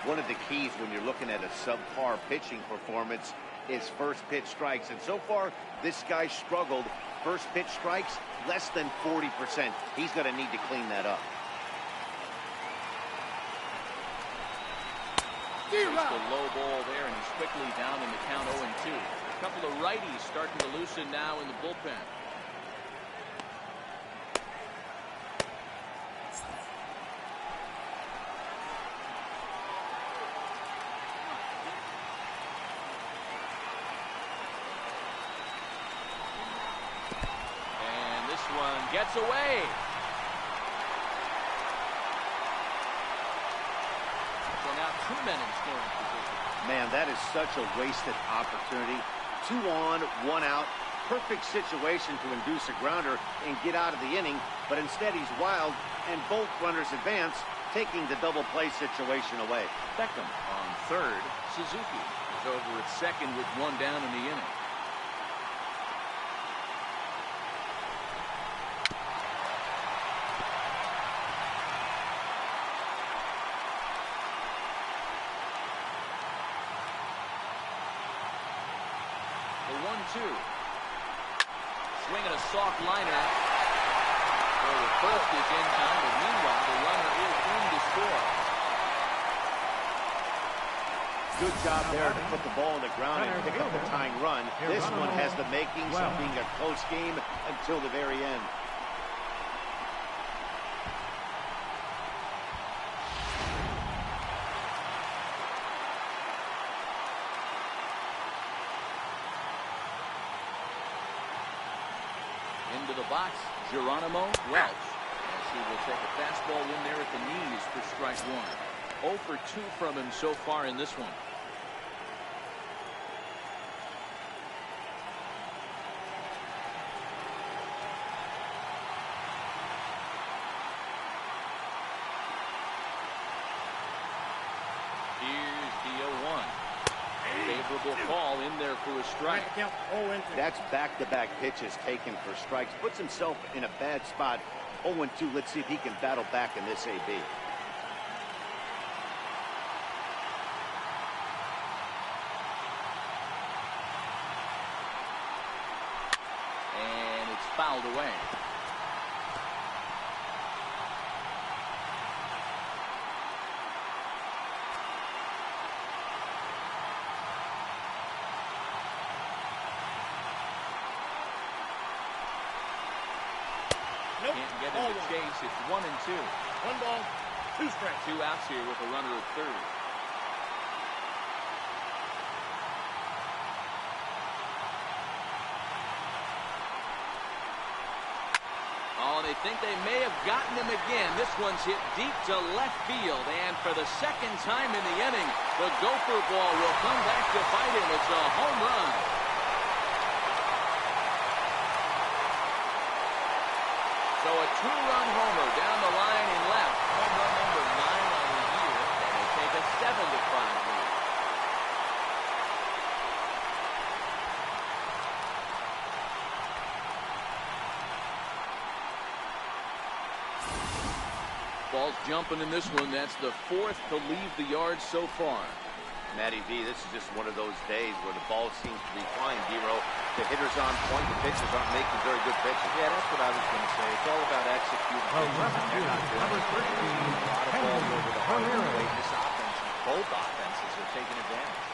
One of the keys when you're looking at a subpar pitching performance is first pitch strikes. And so far, this guy struggled. First pitch strikes, less than 40%. He's going to need to clean that up. Just a low ball there, and he's quickly down in the count 0-2. A couple of righties starting to loosen now in the bullpen. Gets away. So now 2 men in scoring position. Man, that is such a wasted opportunity. 2 on, 1 out. Perfect situation to induce a grounder and get out of the inning, but instead he's wild, and both runners advance, taking the double play situation away. Beckham on third. Suzuki is over at second with 1 down in the inning. The 1-2. Swinging a soft liner. So the first is in time, but meanwhile the runner is in to score. Good job there to put the ball on the ground and pick up the tying run. This one has the makings of being a close game until the very end. Into the box, Geronimo Welch. As he will take a fastball in there at the knees for strike 1. 0 for 2 from him so far in this one. Here's the 0-1. Favorable call in there for a strike. That's back-to-back pitches taken for strikes. Puts himself in a bad spot. 0-2. Let's see if he can battle back in this AB. And it's fouled away. Can't get in the chase. It's 1-2. 1 ball, 2 strikes. 2 outs here with a runner at third. Oh, they think they may have gotten him again. This one's hit deep to left field. And for the second time in the inning, the Gopher ball will come back to bite him. It's a home run. So a 2-run homer down the line in left. Home run number 9 on the year. And they take a 7-5 lead. Ball's jumping in this one. That's the 4th to leave the yard so far. Matty V, this is just one of those days where the ball seems to be flying, Dero. The hitter's on point, the pitchers aren't making very good pitches. Yeah, that's what I was going to say. It's all about executing. Number 13, A lot of balls over the hard plate. This offense, both offenses are taking advantage.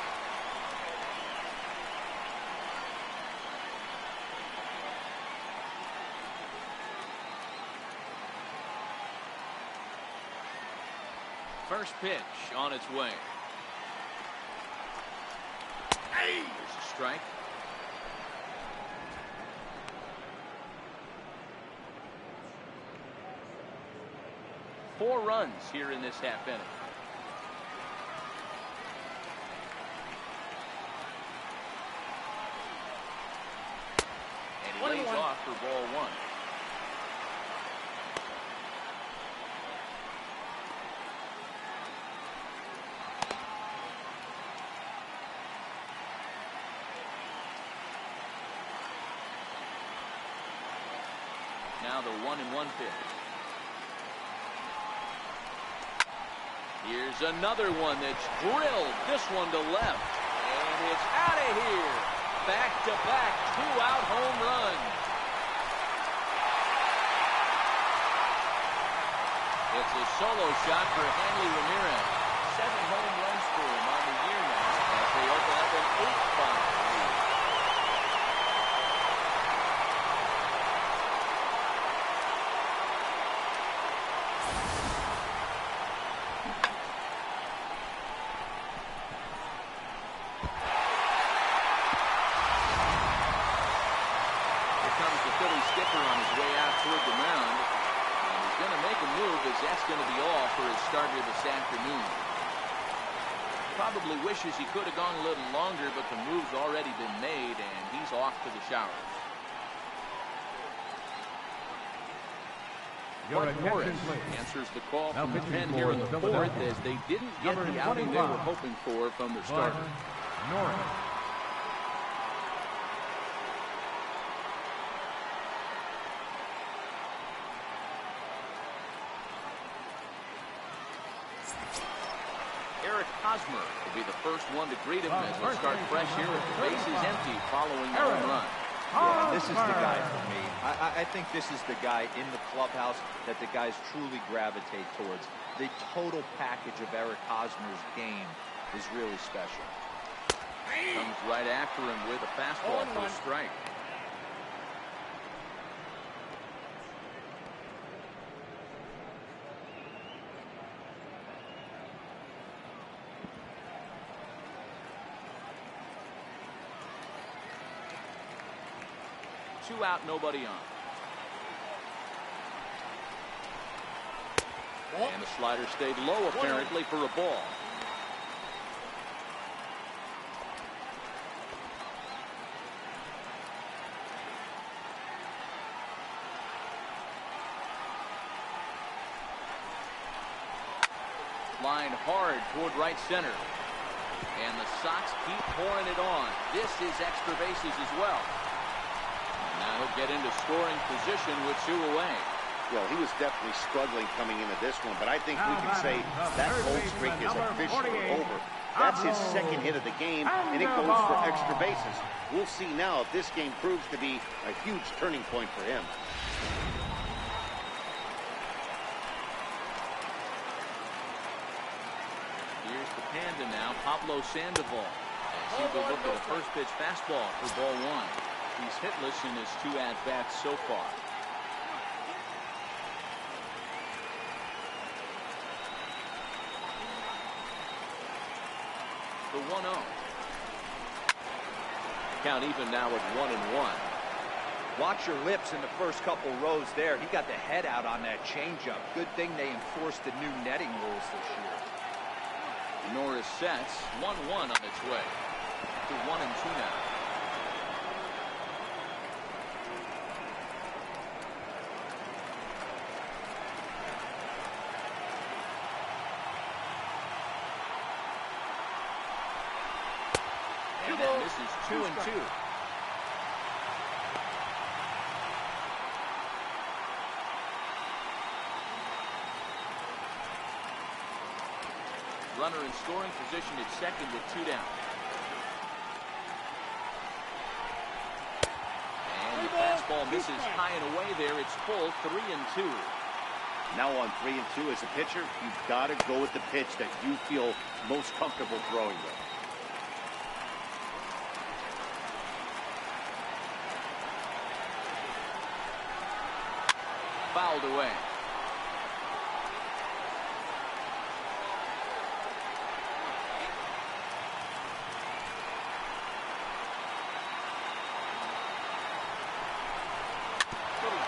First pitch on its way. There's a strike. Four runs here in this half inning. And he lays off for ball one. Now the 1-1 pitch. Here's another one that's drilled. This one to left. And it's out of here. Back-to-back two-out home runs. It's a solo shot for Hanley Ramirez. 7 home runs for him on the year now as they open up an 8-5 lead. On his way out toward the mound, and he's going to make a move as that's going to be all for his starter this afternoon. Probably wishes he could have gone a little longer, but the move's already been made, and he's off to the shower. Mark Morris answers the call from the pen here in the fourth as they didn't get the outing they were hoping for from their starter. Norris. 'Eric Hosmer will be the first one to greet him as they start fresh here with the bases empty following the home run. Yeah, this is the guy for me. I think this is the guy in the clubhouse that the guys truly gravitate towards. The total package of Eric Hosmer's game is really special. Comes right after him with a fastball for a strike. Two out, nobody on. And the slider stayed low apparently for a ball. Line hard toward right center. And the Sox keep pouring it on. This is extra bases as well. Now he'll get into scoring position with 2 away. Well, he was definitely struggling coming into this one, but I think we can say that cold streak is officially over. That's his second hit of the game, and it goes for extra bases. We'll see now if this game proves to be a huge turning point for him. Here's the Panda now, Pablo Sandoval. As he will look at a first pitch fastball for ball one. He's hitless in his 2 at-bats so far. The 1-0. Count even now at 1-1. Watch your lips in the first couple rows there. He got the head out on that changeup. Good thing they enforced the new netting rules this year. Norris sets 1-1 on its way to 1-2 now. And then this is 2-2. Runner in scoring position at second with 2 down. And the fastball misses high and away there. It's full 3-2. Now on 3-2 as a pitcher, you've got to go with the pitch that you feel most comfortable throwing with. Fouled away.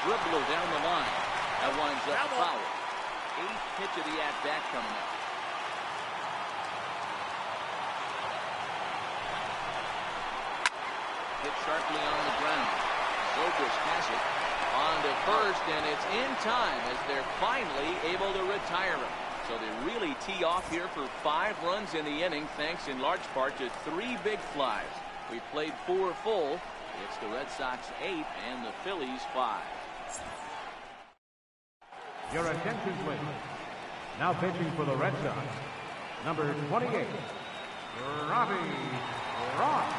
dribbler down the line. That winds up foul. 8th pitch of the at-bat coming up. Hit sharply on the ground. Zobrist has it on to first, and it's in time as they're finally able to retire him. So they really tee off here for 5 runs in the inning, thanks in large part to 3 big flies. We played 4 full. It's the Red Sox 8 and the Phillies 5. Your attention, please. Now pitching for the Red Sox, number 28, Robbie Ross.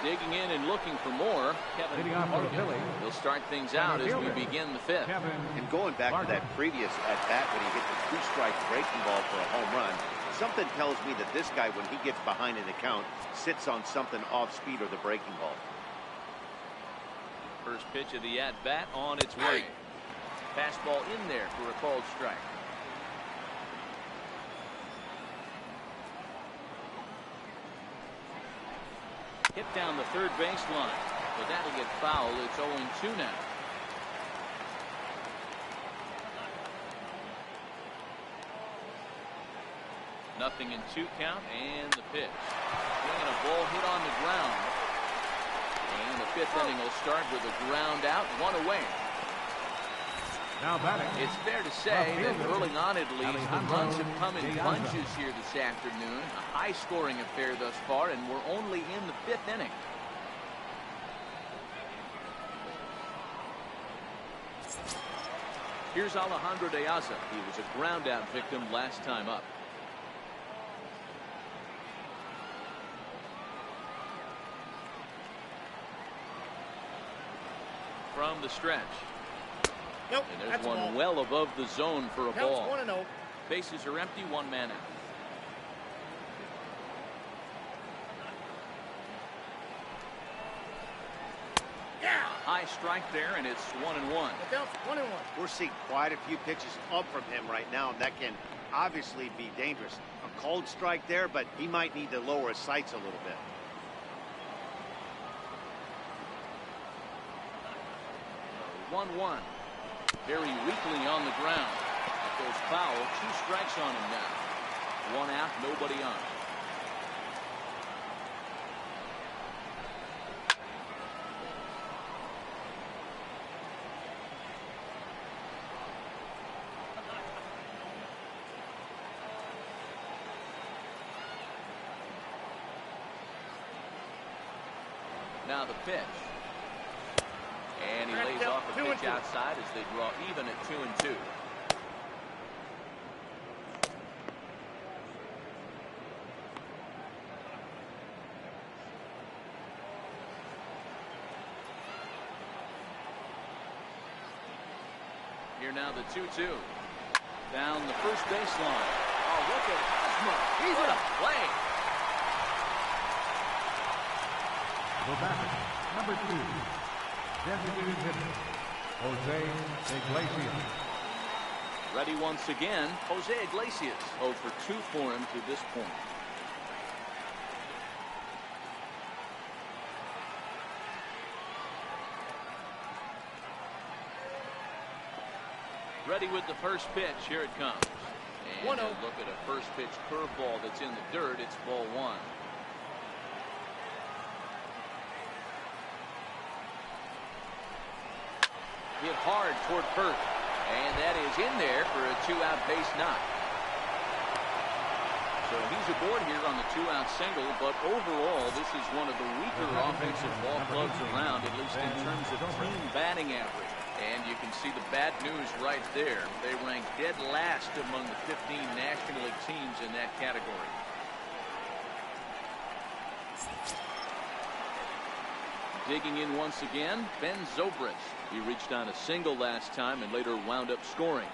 Digging in and looking for more. Kevin Morgan. He'll start things out as we begin the 5th. And going back to that previous at-bat when he hit the 2-strike breaking ball for a home run, something tells me that this guy, when he gets behind in the count, sits on something off speed or the breaking ball. First pitch of the at-bat on its way. Fastball in there for a called strike. Hit down the third baseline, but that'll get foul. It's 0-2 now. Nothing in 2 count, and the pitch. Swinging a ball hit on the ground. And the 5th inning will start with a ground out, 1 away. Now batting. It's fair to say that early on at least, the runs have come in bunches here this afternoon. A high-scoring affair thus far, and we're only in the 5th inning. Here's Alejandro De Aza. He was a ground-out victim last time up. From the stretch. Nope, and there's one well above the zone for a ball. 1-0. Bases are empty, 1 man out. Yeah. High strike there, and it's 1-1. 1-1. We're seeing quite a few pitches up from him right now, and that can obviously be dangerous. A cold strike there, but he might need to lower his sights a little bit. 1-1. Very weakly on the ground. That goes foul. 2 strikes on him now. 1 out, nobody on. Now the pitch. And he lays off a pitch outside as they draw even at 2-2. Here now the 2-2. Down the first baseline. Oh, look at Hosmer. He's in a play. The batter, number 2. Designated hitter, Jose Iglesias. Ready once again, Jose Iglesias. 0 for 2 for him to this point. Ready with the first pitch. Here it comes. And look at a first pitch curveball that's in the dirt. It's ball 1. Hit hard toward first, and that is in there for a 2-out base knock. So he's aboard here on the 2-out single, but overall this is one of the weaker offensive ball clubs around, at least in terms of team batting average. And you can see the bad news right there. They rank dead last among the 15 National League teams in that category. Digging in once again, Ben Zobrist. He reached on a single last time and later wound up scoring.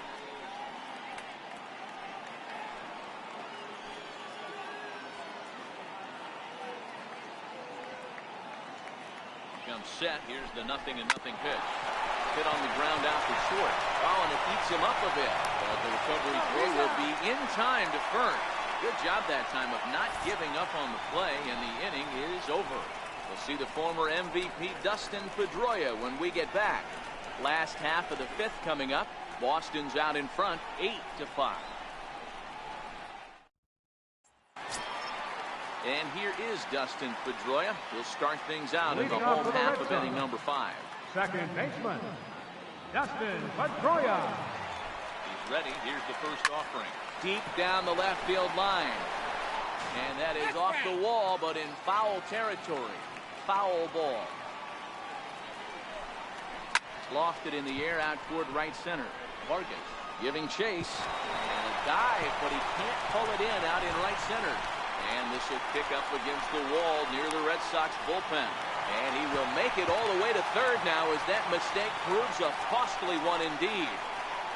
Comes set. Here's the 0-0 pitch. Hit on the ground out for short. Oh, and it eats him up a bit. But the recovery throw will be in time to first. Good job that time of not giving up on the play, and the inning is over. We'll see the former MVP Dustin Pedroia when we get back. Last half of the fifth coming up. Boston's out in front, 8-5. And here is Dustin Pedroia. He'll start things out in the home half of inning number 5. Second baseman, Dustin Pedroia. He's ready. Here's the first offering. Deep down the left field line. And that is off the wall, but in foul territory. Foul ball. Lofted in the air out toward right center. Vargas giving chase. And a dive, but he can't pull it in out in right center. And this will pick up against the wall near the Red Sox bullpen. And he will make it all the way to third now as that mistake proves a costly one indeed.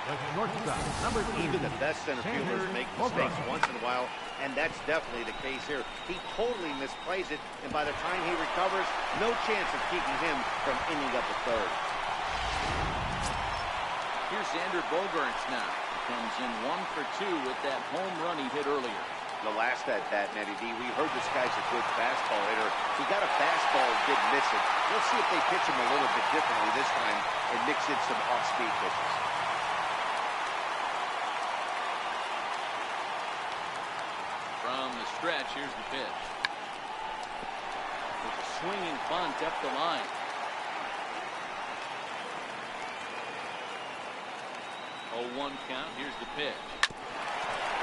The shortstop, number 2. Even the best center fielders make mistakes once in a while, and that's definitely the case here. He totally misplays it, and by the time he recovers, no chance of keeping him from ending up at third. Here's Xander Bogaerts now. Comes in 1 for 2 with that home run he hit earlier. The last at bat, Matty D, we heard this guy's a good fastball hitter. He got a fastball and did miss it. Let's see if they pitch him a little bit differently this time and mix in some off-speed pitches. From the stretch, here's the pitch. There's a swinging bunt up the line. 0-1 count. Here's the pitch.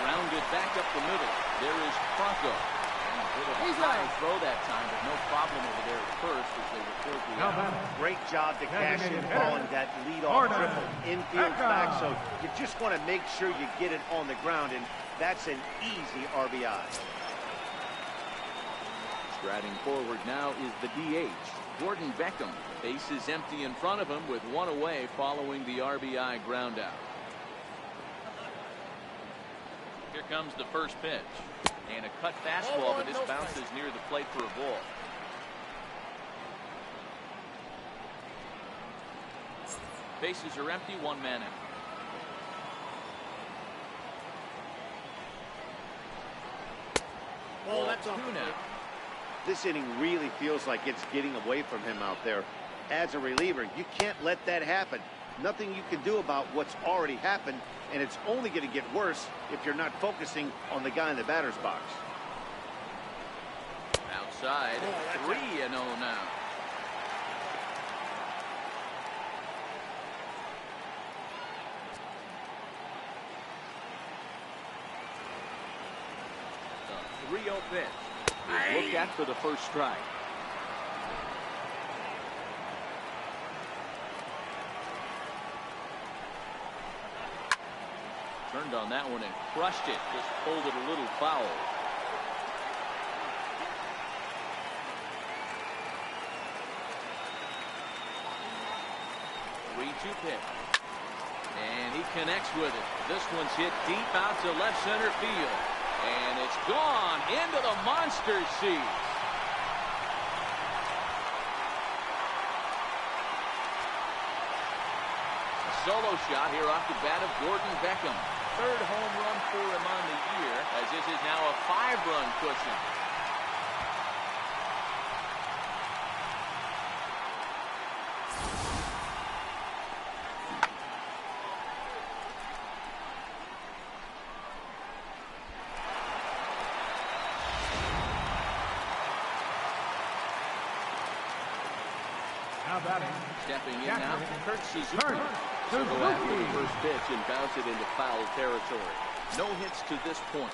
Rounded back up the middle. There is Franco. And a bit of a high throw that time, but no problem over there at first as they record the out. Great job to cash in following that leadoff triple infield back. So you just want to make sure you get it on the ground, and that's an easy RBI. Striding forward now is the DH, Gordon Beckham. Base is empty in front of him with one away following the RBI ground out. Here comes the first pitch. And a cut fastball, but this bounces near the plate for a ball. Bases are empty, 1 man out. Oh, that's off. 2 now. This inning really feels like it's getting away from him out there. As a reliever, you can't let that happen. Nothing you can do about what's already happened, and it's only going to get worse if you're not focusing on the guy in the batter's box. Outside, 3-0 now. The 3-0 pitch. Look at for the first strike. Turned on that one and crushed it. Just pulled it a little foul. 3-2 pitch. And he connects with it. This one's hit deep out to left center field. And it's gone into the monster seats. A solo shot here off the bat of Gordon Beckham. 3rd home run for him on the year, as this is now a 5-run cushion. Stepping in now, Kurt Suzuki. So go after the first pitch and bounce it into foul territory. No hits to this point.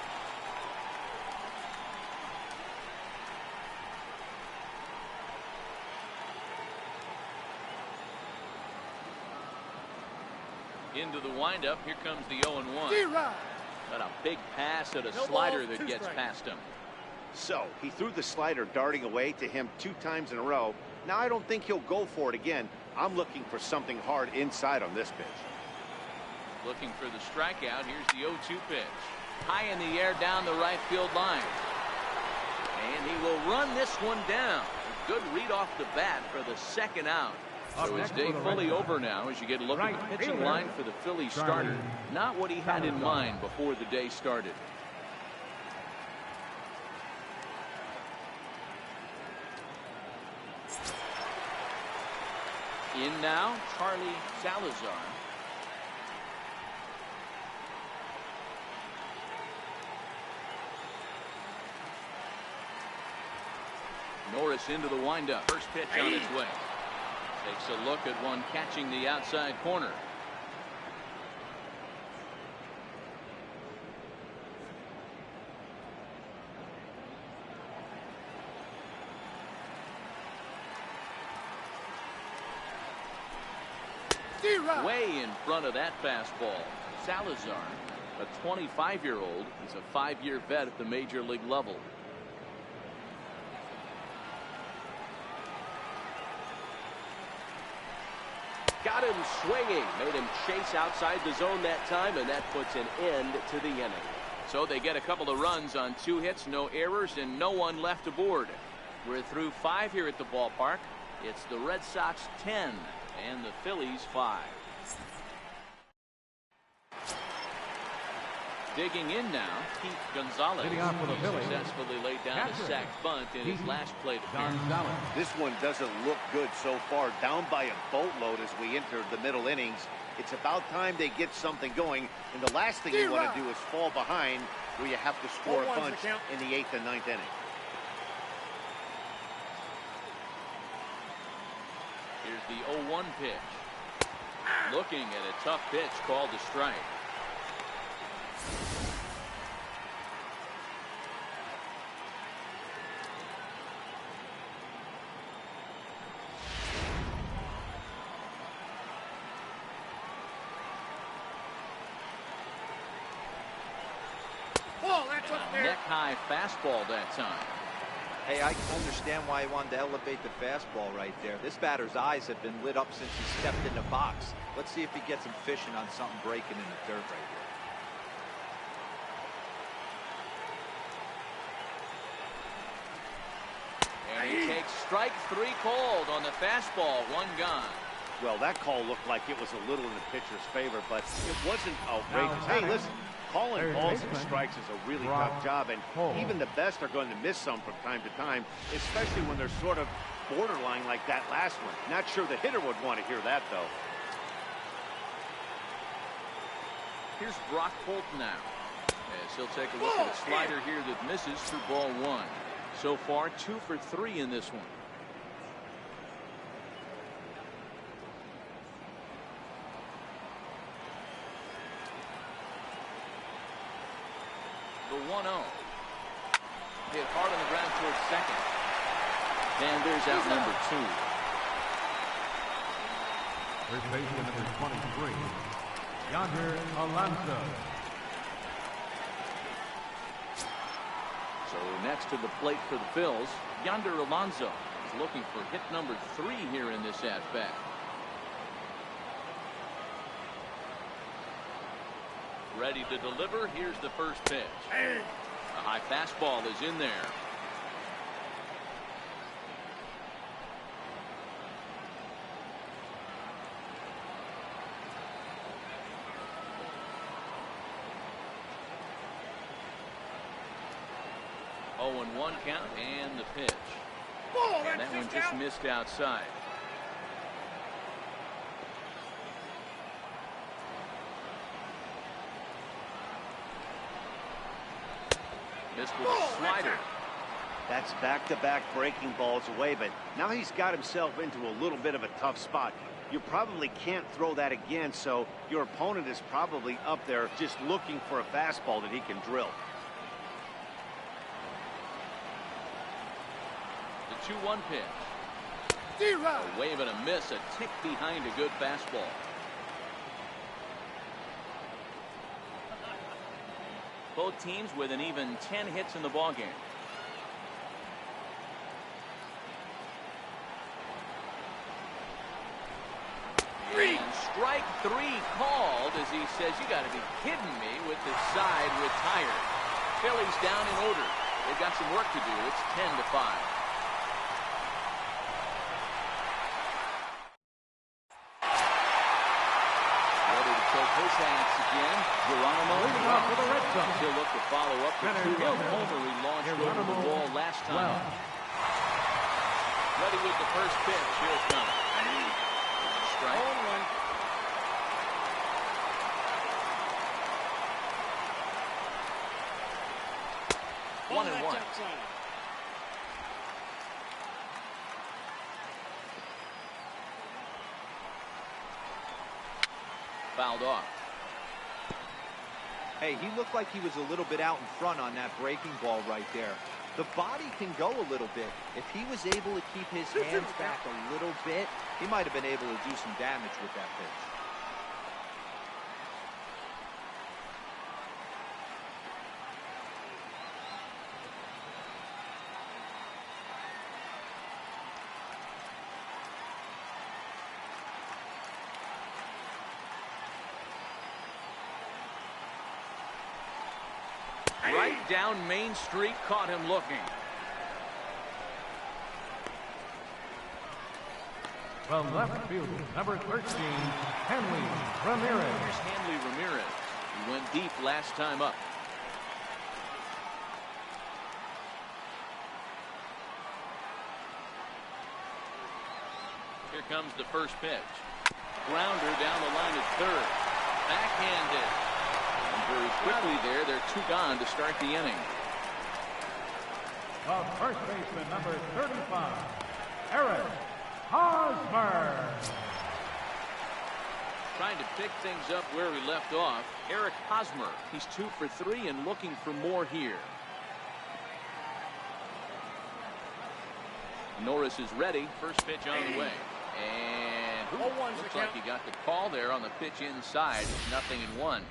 Into the windup. Here comes the 0-1. Got a big pass at a slider that gets past him. So he threw the slider darting away to him 2 times in a row. Now I don't think he'll go for it again. I'm looking for something hard inside on this pitch. Looking for the strikeout. Here's the 0-2 pitch. High in the air down the right field line. And he will run this one down. A good read off the bat for the 2nd out. So his day fully over now as you get a look at the pitching line for the Phillies starter. Not what he had in mind before the day started. In now, Charlie Salazar. Norris into the windup. First pitch on its way. Takes a look at one catching the outside corner. Way in front of that fastball. Salazar, a 25-year-old, is a 5-year vet at the major league level. Got him swinging, made him chase outside the zone that time, and that puts an end to the inning. So they get a couple of runs on 2 hits, no errors, and no one left aboard. We're through 5 here at the ballpark. It's the Red Sox 10 and the Phillies 5. Digging in now, Pete Gonzalez. Hitting off for the Phillies. Successfully laid down a sac bunt in his last plate appearance. This one doesn't look good so far. Down by a boatload as we enter the middle innings. It's about time they get something going. And the last thing you want to do is fall behind where you have to score a bunch in the 8th and 9th inning. Here's the 0-1 pitch. Looking at a tough pitch called a strike. Neck-high fastball that time. Hey, I can understand why he wanted to elevate the fastball right there. This batter's eyes have been lit up since he stepped in the box. Let's see if he gets him fishing on something breaking in the dirt right here. And he takes strike 3 called on the fastball. 1 gone. Well, that call looked like it was a little in the pitcher's favor, but it wasn't outrageous. Hey, listen. Calling balls and strikes is a really tough job, and even the best are going to miss some from time to time, especially when they're sort of borderline like that last one. Not sure the hitter would want to hear that, though. Here's Brock Holt now, as he'll take a look at a slider here that misses for ball 1. So far, 2 for 3 in this one. The 1-0. Hit hard on the ground towards second. And there's out number 2. First baseman number 23, Yonder Alonso. So next to the plate for the Phils, Yonder Alonso is looking for hit number 3 here in this at-bat. Ready to deliver. Here's the first pitch. A high fastball is in there. Oh, and 1 count and the pitch. And that one just missed outside. Missed with a slider. That's back-to-back breaking balls away, but now he's got himself into a little bit of a tough spot. You probably can't throw that again, so your opponent is probably up there just looking for a fastball that he can drill. The 2-1 pitch. A wave and a miss, a tick behind a good fastball. Both teams with an even 10 hits in the ballgame. And strike 3 called as he says, you got to be kidding me, with the side retired. Phillies down in order. They've got some work to do. It's 10-5. For the Red Sox. He'll look to follow up the 2-run homer he launched over the wall last time. Ready with the first pitch. Here it comes. strike. 0-1. 1-1. Fouled off. Hey, he looked like he was a little bit out in front on that breaking ball right there. The body can go a little bit. If he was able to keep his hands back a little bit, he might have been able to do some damage with that pitch. Right down Main Street, caught him looking. The left fielder, number 13, Henley Ramirez. Here's Hanley Ramirez. He went deep last time up. Here comes the first pitch. Grounder down the line at third. Backhanded. And very quickly there, they're 2 gone to start the inning. The first baseman, number 35, Eric Hosmer. Trying to pick things up where we left off. Eric Hosmer. He's 2 for 3 and looking for more here. Norris is ready. First pitch on the way. And looks like he got the call there on the pitch inside. 0-1.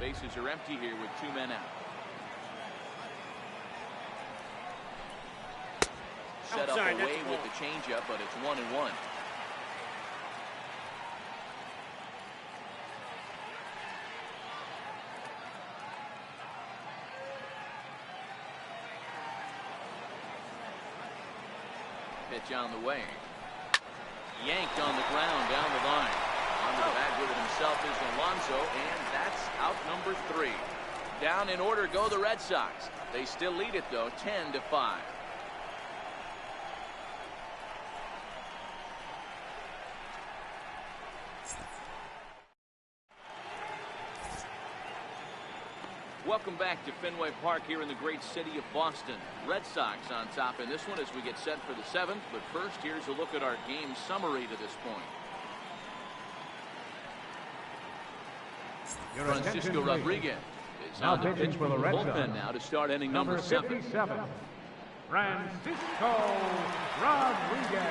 Bases are empty here with 2 men out. Set up away with the changeup, but it's 1-1. Pitch on the way. Yanked on the ground down the line. Onto the bag with it himself is Alonso, and that's out number 3. Down in order go the Red Sox. They still lead it though, 10-5. Welcome back to Fenway Park here in the great city of Boston. Red Sox on top in this one as we get set for the 7th. But first, here's a look at our game summary to this point. Francisco Rodriguez is Now on the pitching pitch for the Red bullpen Sox. now to start inning number 7. 57, Francisco Rodriguez.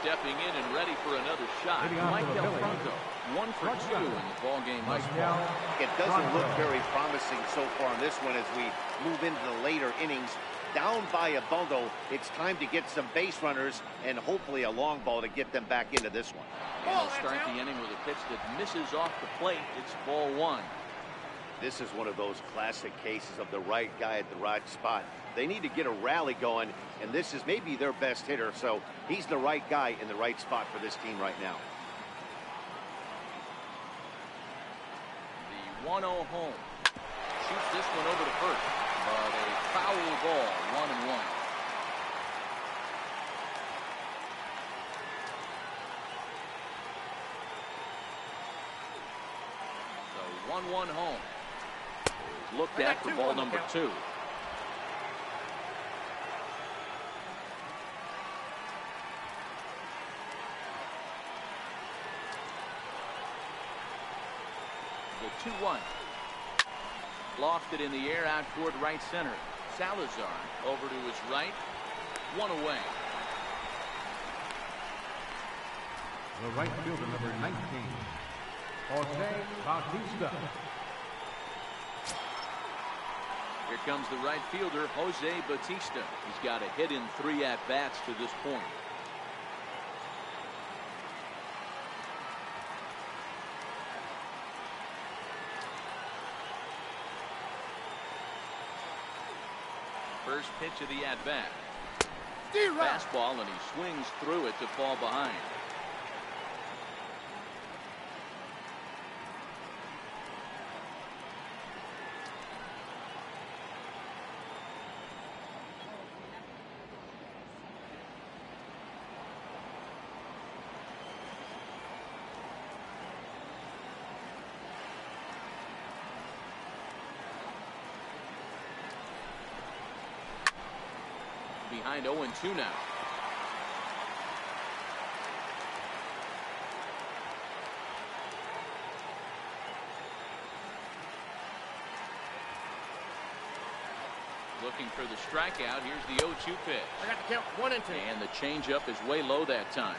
Stepping in and ready for another shot. Hitting on Mike for the Del Phillies. Franco, 1 for 2 in the ball game thus far. It doesn't look very promising so far in this one as we move into the later innings. Down by a bundle, it's time to get some base runners and hopefully a long ball to get them back into this one. And they'll start the inning with a pitch that misses off the plate. It's ball 1. This is one of those classic cases of the right guy at the right spot. They need to get a rally going, and this is maybe their best hitter, so he's the right guy in the right spot for this team right now. The 1-0 home. Shoots this one over to first, but a foul ball, 1-1. So 1-1 home. Looked at for ball number 2. The 2-1. Lofted in the air out toward right center. Salazar over to his right. 1 away. The right fielder, number 19, Jose Bautista. Here comes the right fielder, Jose Bautista. He's got a hit in 3 at-bats to this point. First pitch of the at-bat. Fastball, and he swings through it to fall behind. behind 0-2 now. Looking for the strikeout. Here's the 0-2 pitch. I got the count 1-2. And the changeup is way low that time.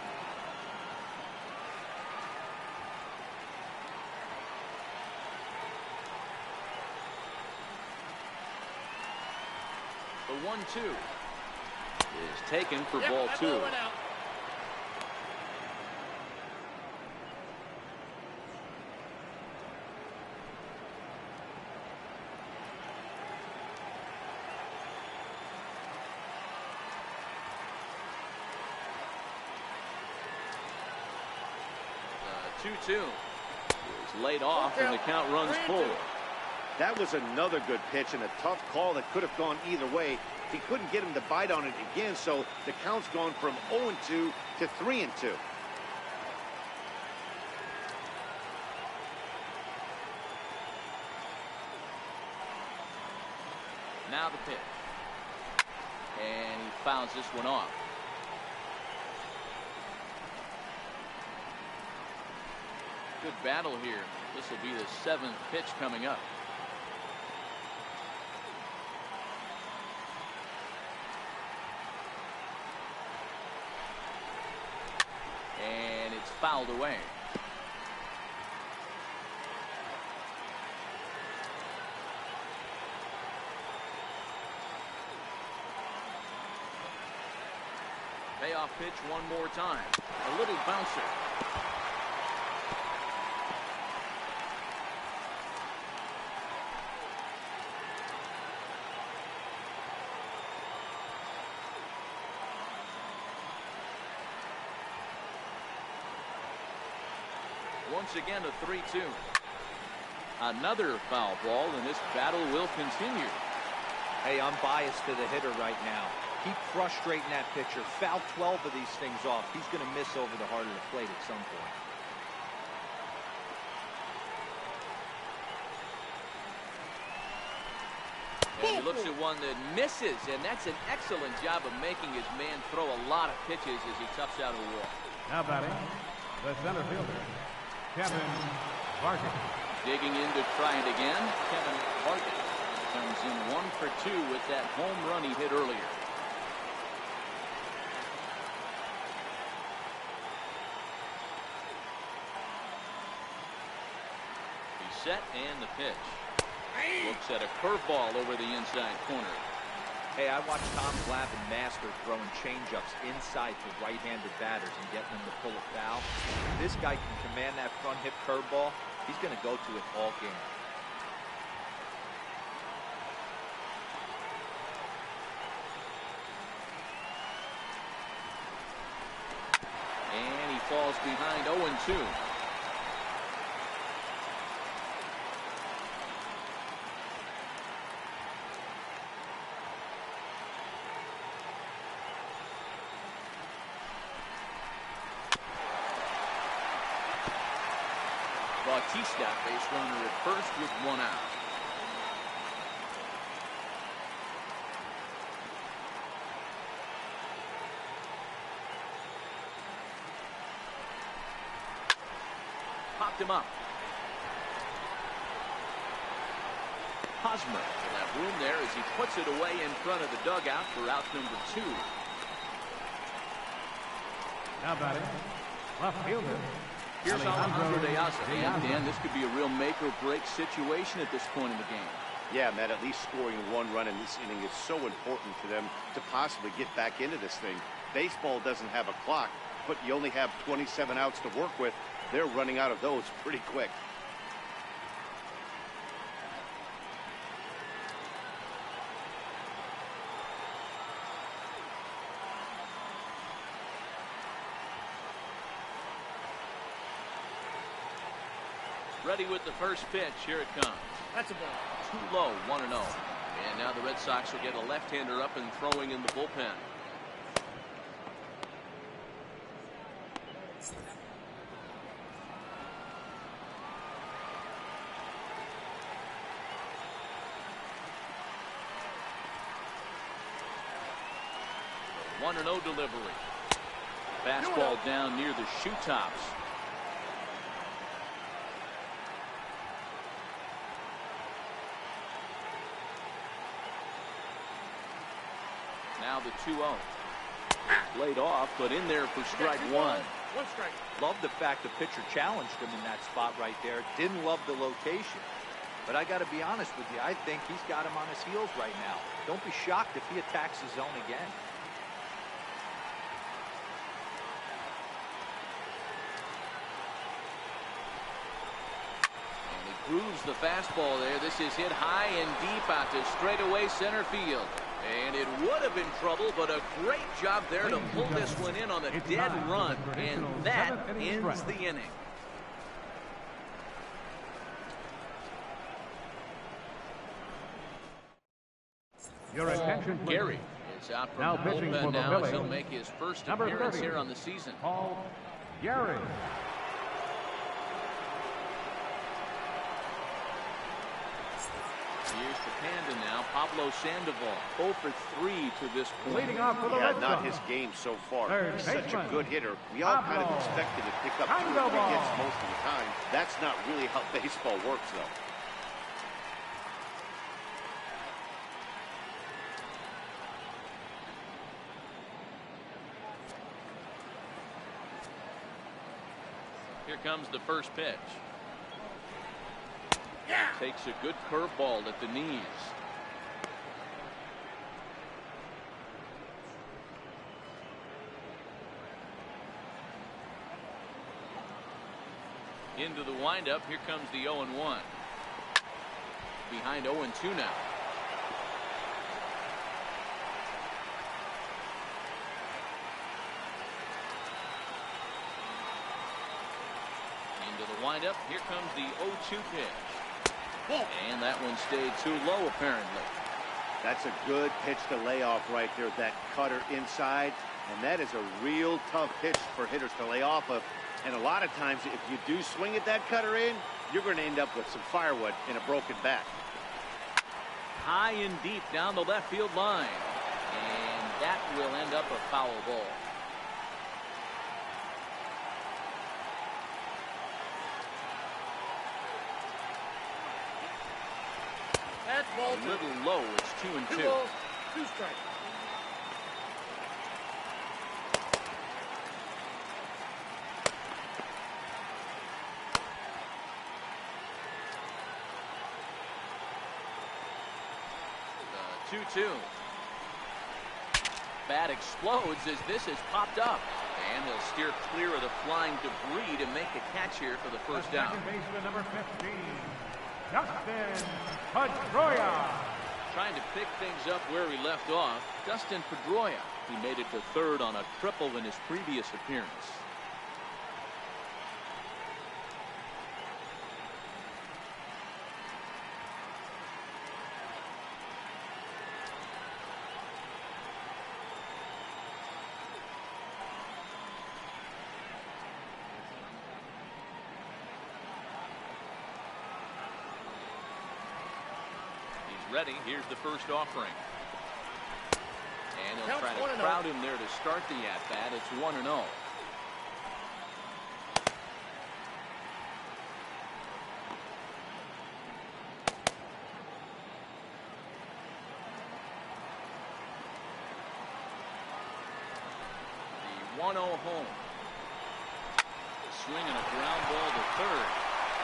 The 1-2 is taken for ball 2. Ball went out. The 2-2 is laid off, and the count runs full. That was another good pitch and a tough call that could have gone either way. He couldn't get him to bite on it again, so the count's gone from 0-2 to 3-2. Now the pitch. And he fouls this one off. Good battle here. This will be the 7th pitch coming up. And it's fouled away. Payoff pitch one more time. A little bouncer. Once again, a 3-2. Another foul ball, and this battle will continue. Hey, I'm biased to the hitter right now. Keep frustrating that pitcher. Foul 12 of these things off. He's going to miss over the heart of the plate at some point. And he looks at one that misses, and that's an excellent job of making his man throw a lot of pitches as he toughs out a wall. Now batting, the center fielder, Kevin Barker. Digging in to try it again. Kevin Barker comes in 1 for 2 with that home run he hit earlier. He's set, and the pitch. Looks at a curveball over the inside corner. Hey, I watched Tom Glavine master throwing changeups inside to right-handed batters and getting them to pull a foul. If this guy can command that front hip curveball, he's going to go to it all game. And he falls behind 0-2. Bautista, base runner at first with 1 out. Popped him up. Hosmer will have room there as he puts it away in front of the dugout for out number 2. Now batting, left fielder. Here's Alejandro De Asa. And Dan, this could be a real make or break situation at this point in the game. Yeah, Matt, at least scoring 1 run in this inning is so important to them to possibly get back into this thing. Baseball doesn't have a clock, but you only have 27 outs to work with. They're running out of those pretty quick. Ready with the first pitch. Here it comes. That's a ball. Too low, 1-0. And now the Red Sox will get a left-hander up and throwing in the bullpen. 1-0 delivery. Fastball down near the shoe tops. Now the 2-0. Laid off, but in there for strike one. One strike. Love the fact the pitcher challenged him in that spot right there. Didn't love the location. But I got to be honest with you, I think he's got him on his heels right now. Don't be shocked if he attacks his zone again. And he grooves the fastball there. This is hit high and deep out to straightaway center field. And it would have been trouble, but a great job there to pull this one in on a dead run. And that ends the inning. Your attention, please. Gary is out from Now the pitching for bullpen the now as Phillies. he'll make his first Number appearance 30. here on the season. Paul Gary. Here's the Panda now, Pablo Sandoval, 0 for 3 to this point. Leading off for the Yeah, Red not Sox. his game so far. Third He's such a baseman. good hitter. We all kind of Pablo expected to pick up 2 or 3 Sandoval. hits most of the time. That's not really how baseball works, though. Here comes the first pitch. Takes a good curveball at the knees. Into the windup. Here comes the 0-1. Behind 0-2 now. Into the windup. Here comes the 0-2 pitch. And that one stayed too low, apparently. That's a good pitch to lay off right there. That cutter inside. And that is a real tough pitch for hitters to lay off of. And a lot of times, if you do swing at that cutter in, you're going to end up with some firewood in a broken bat. High and deep down the left field line. And that will end up a foul ball. That's ball A little low. It's 2-2. 2 balls, 2 strikes. The 2-2. Bat explodes as this has popped up. And he'll steer clear of the flying debris to make a catch here for the first down. Second baseman, number 15, Dustin Pedroia. Trying to pick things up where he left off, Dustin Pedroia. He made it to third on a triple in his previous appearance. Ready. Here's the first offering. And he'll Counts try to 1-0. crowd him there to start the at-bat. It's 1-0. The 1-0 home. Swing and a ground ball to third.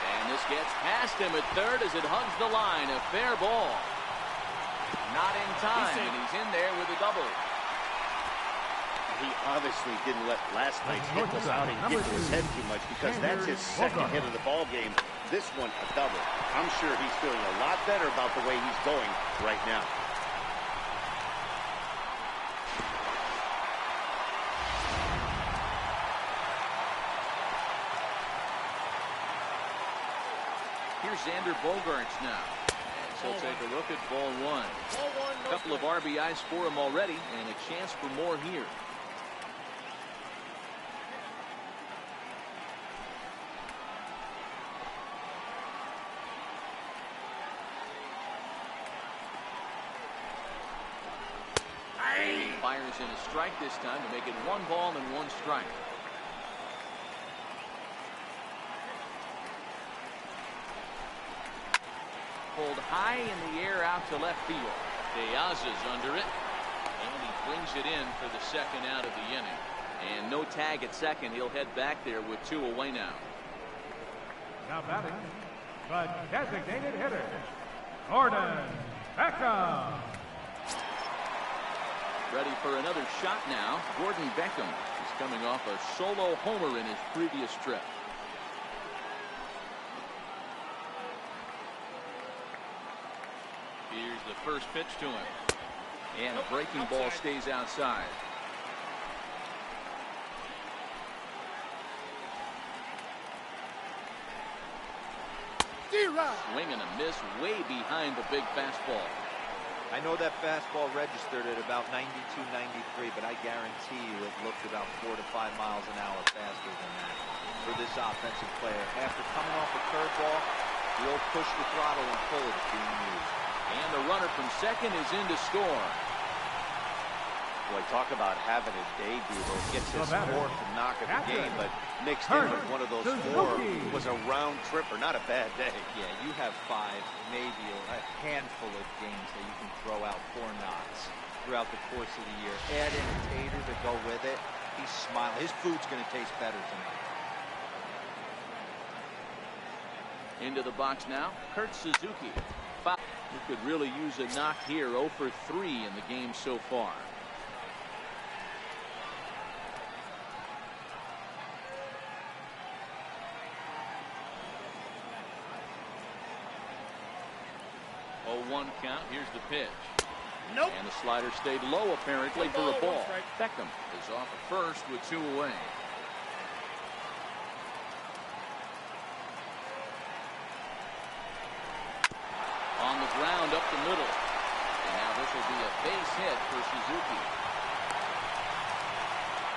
And this gets past him at third as it hugs the line. A fair ball. Not in time, and he's in there with a double. He obviously didn't let last night's hit out and get to his head too much because that's his second hit of the ball game. This one, a double. I'm sure he's feeling a lot better about the way he's going right now. Here's Xander Bogaerts now. He'll take a look at ball 1. Ball 1, A no couple of RBIs for him already, and a chance for more here. Fires in a strike this time to make it 1 ball and 1 strike. Pulled high in the air out to left field. Diaz's under it, and he brings it in for the second out of the inning. And no tag at second. He'll head back there with 2 away now. Now batting, the designated hitter, Gordon Beckham. Ready for another shot now. Gordon Beckham is coming off a solo homer in his previous trip. Here's the first pitch to him. And a breaking ball stays outside. Swing and a miss way behind the big fastball. I know that fastball registered at about 92, 93, but I guarantee you it looked about 4 to 5 miles an hour faster than that for this offensive player. After coming off a curveball, the old push the throttle and pull is being used. And the runner from second is in to score. Boy, talk about having a day, Devo. Gets his 4th knock of the game, but mixed in with one of those 4 was a round tripper. Not a bad day. Yeah, you have 5, maybe a handful of games that you can throw out 4 knocks throughout the course of the year. Add in a tater to go with it. He's smiling. His food's going to taste better tonight. Into the box now, Kurt Suzuki. He could really use a knock here. 0 for 3 in the game so far. One count. Here's the pitch. Nope. And the slider stayed low apparently for a ball. Beckham is off at first with 2 away. On the ground up the middle. And now this will be a base hit for Suzuki.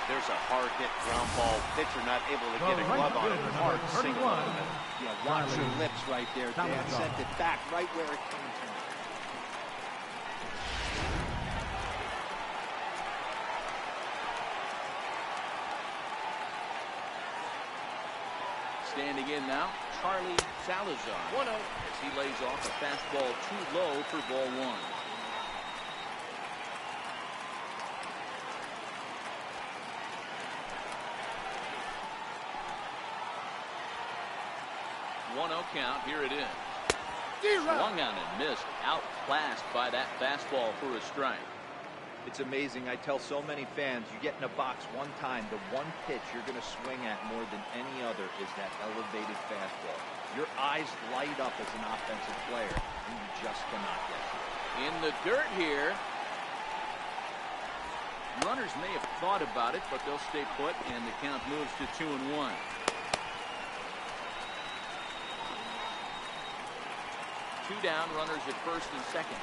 There's a hard hit ground ball. Pitcher not able to get a glove on it. Hard single. Yeah, watch your lips right there. Dan sent it back right where it came from. Standing in now, Charlie Salazar. 1-0. As he lays off a fastball too low for ball 1. Count. Here it is. Swung on and missed. Outclassed by that fastball for a strike. It's amazing. I tell so many fans, you get in a box one time, the one pitch you're going to swing at more than any other is that elevated fastball. Your eyes light up as an offensive player, and you just cannot get to it. In the dirt here. Runners may have thought about it, but they'll stay put, and the count moves to 2-1. Two down, runners at first and second.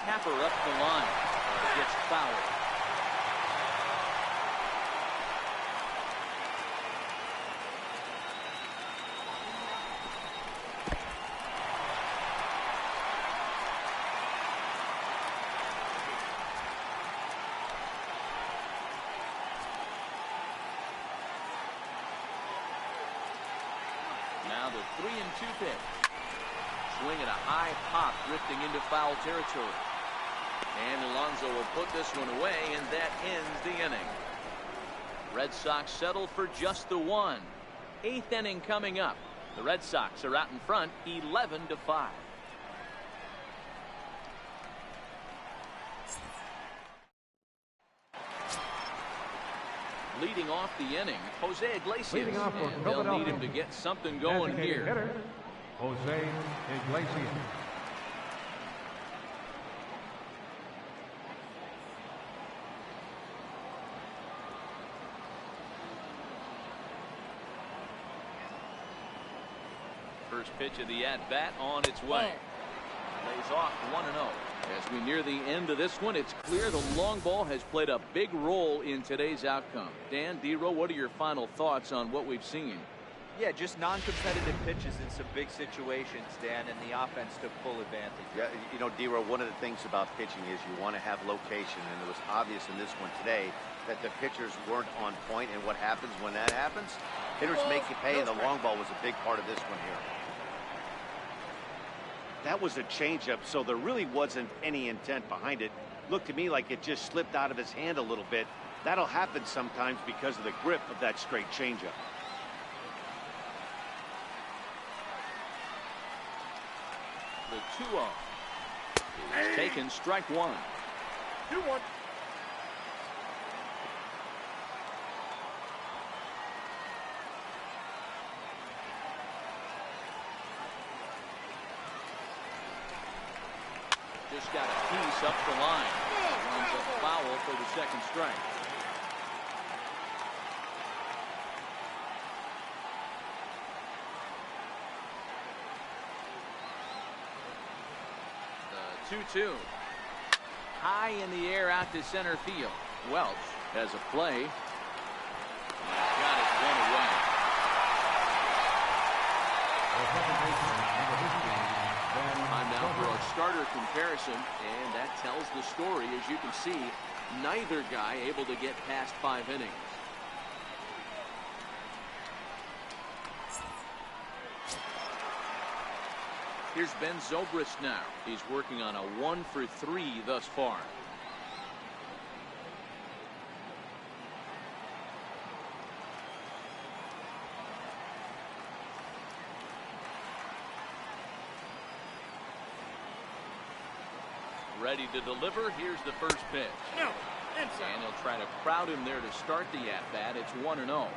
Tapper up the line. Gets fouled. Now the 3-2 pitch. Swing at a high pop, drifting into foul territory. And Alonso will put this one away, and that ends the inning. Red Sox settle for just the 1. 8th inning coming up. The Red Sox are out in front, 11-5. Leading off the inning, Jose Iglesias, and they'll need him to get something going here. Hitter, Jose Iglesias. First pitch of the at-bat on its way. Lays off 1-0. As we near the end of this one, it's clear the long ball has played a big role in today's outcome. Dan, Dero, what are your final thoughts on what we've seen? Yeah, just non-competitive pitches in some big situations, Dan, and the offense took full advantage. Yeah, you know, D-Row, one of the things about pitching is you want to have location, and it was obvious in this one today that the pitchers weren't on point, and what happens when that happens? Hitters make you pay, and the long ball was a big part of this one here. That was a changeup, so there really wasn't any intent behind it. Looked to me like it just slipped out of his hand a little bit. That'll happen sometimes because of the grip of that straight changeup. The 2-0 is taken, strike one. 2-1. Just got a piece up the line. Runs a foul for the second strike. The 2-2. High in the air out to center field. Welch has a play. He's got it one away. Time now for our starter comparison, and that tells the story. As you can see, neither guy able to get past 5 innings. Here's Ben Zobrist now. He's working on a 1-for-3 thus far. Ready to deliver. Here's the first pitch. No, inside. And he'll try to crowd him there to start the at-bat. It's 1-0.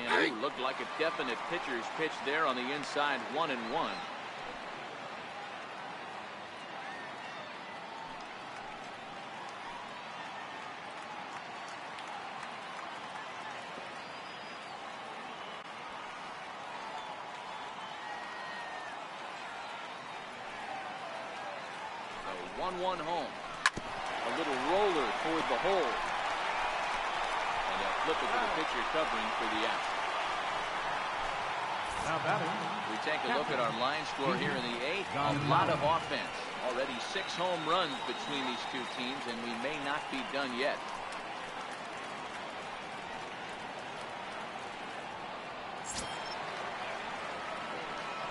And it looked like a definite pitcher's pitch there on the inside. 1-1. The 1-1 home. A little roller toward the hole. And they'll flip it to the pitcher covering for the out. Now batting. We take a look at our line score here in the 8th. A lot of offense. Already 6 home runs between these two teams, and we may not be done yet.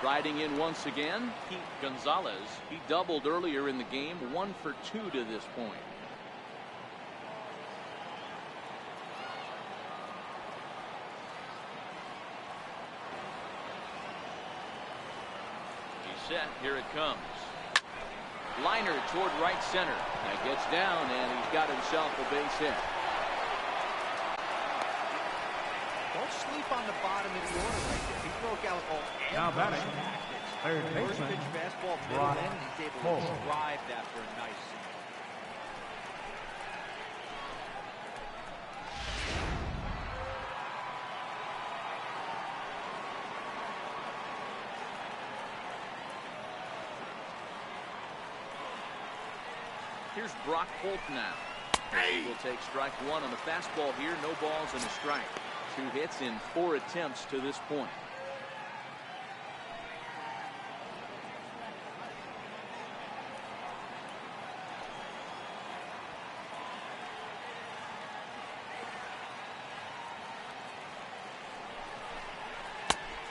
Riding in once again, Pete Gonzalez. He doubled earlier in the game, 1 for 2 to this point. He's set. Here it comes. Liner toward right center. That gets down, and he's got himself a base hit. Don't sleep on the bottom of the order right there. He broke out all Now batting. tactics. Third First baseman. pitch fastball, middle Brock end, and he's able Cole. to drive that for a nice single. Here's Brock Holt now. He will take strike 1 on the fastball here. No balls and a strike. 2 hits in 4 attempts to this point.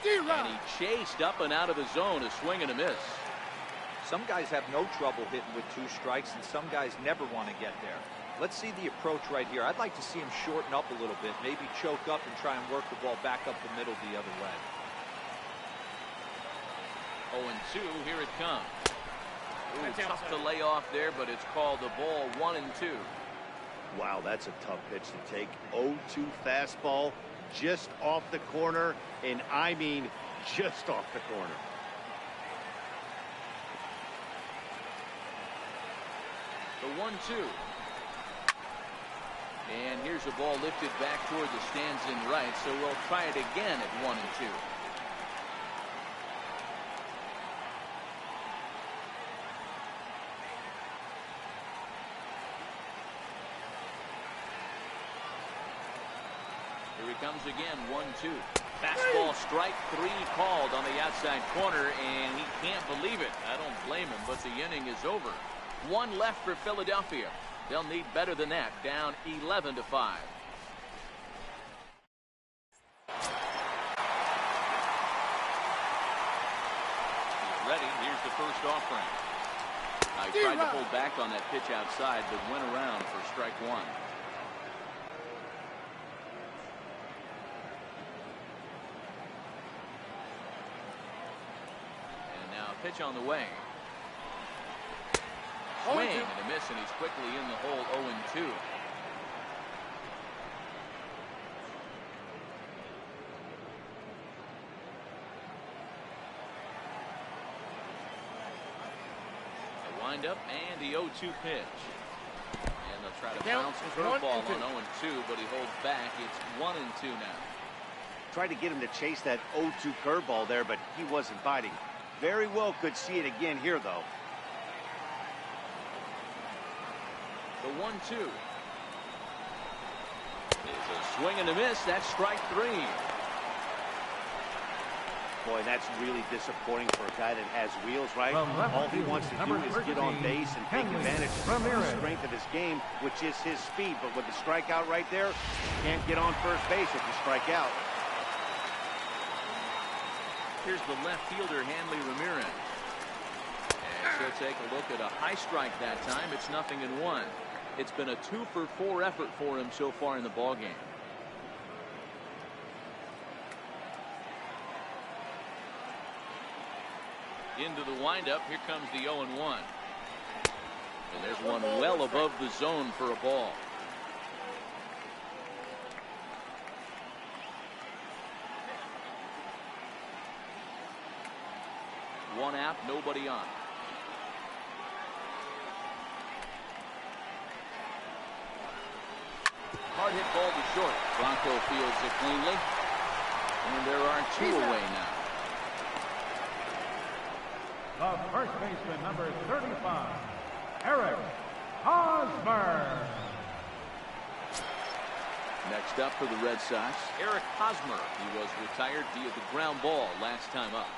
And he chased up and out of the zone, a swing and a miss. Some guys have no trouble hitting with 2 strikes, and some guys never want to get there. Let's see the approach right here. I'd like to see him shorten up a little bit, maybe choke up and try and work the ball back up the middle the other way. 0-2, here it comes. Ooh, tough to lay off there, but it's called the ball. 1-2. Wow, that's a tough pitch to take. 0-2 fastball just off the corner, and I mean just off the corner. The 1-2. And here's a ball lifted back toward the stands in right, so we'll try it again at 1-2. it comes again, 1-2. Fastball strike 3 called on the outside corner, and he can't believe it. I don't blame him, but the inning is over. 1 left for Philadelphia. They'll need better than that, down 11-5. He's ready. Here's the first offering. I tried to pull back on that pitch outside, but went around for strike 1. And now a pitch on the way. Swing and a miss, and he's quickly in the hole, 0-2. Wind up and the 0-2 pitch. And they'll try to bounce a curveball on 0-2, but he holds back. It's 1-2 now. Tried to get him to chase that 0-2 curveball there, but he wasn't biting. Very well could see it again here, though. The 1-2 is a swing and a miss. That's strike 3. Boy, that's really disappointing for a guy that has wheels, right? All he wants to do is get on base and take advantage of the strength of his game, which is his speed. But with the strikeout right there, you can't get on first base if you strike out. Here's the left fielder, Hanley Ramirez. And she'll take a look at a high strike that time. It's 0-1. It's been a 2-for-4 effort for him so far in the ballgame. Into the windup. Here comes the 0-1. And there's one well above the zone for a ball. One out, nobody on. Hard hit ball to short. Bronco fields it cleanly. And there are 2 away now. The first baseman, number 35, Eric Hosmer. Next up for the Red Sox, Eric Hosmer. He was retired via the ground ball last time up.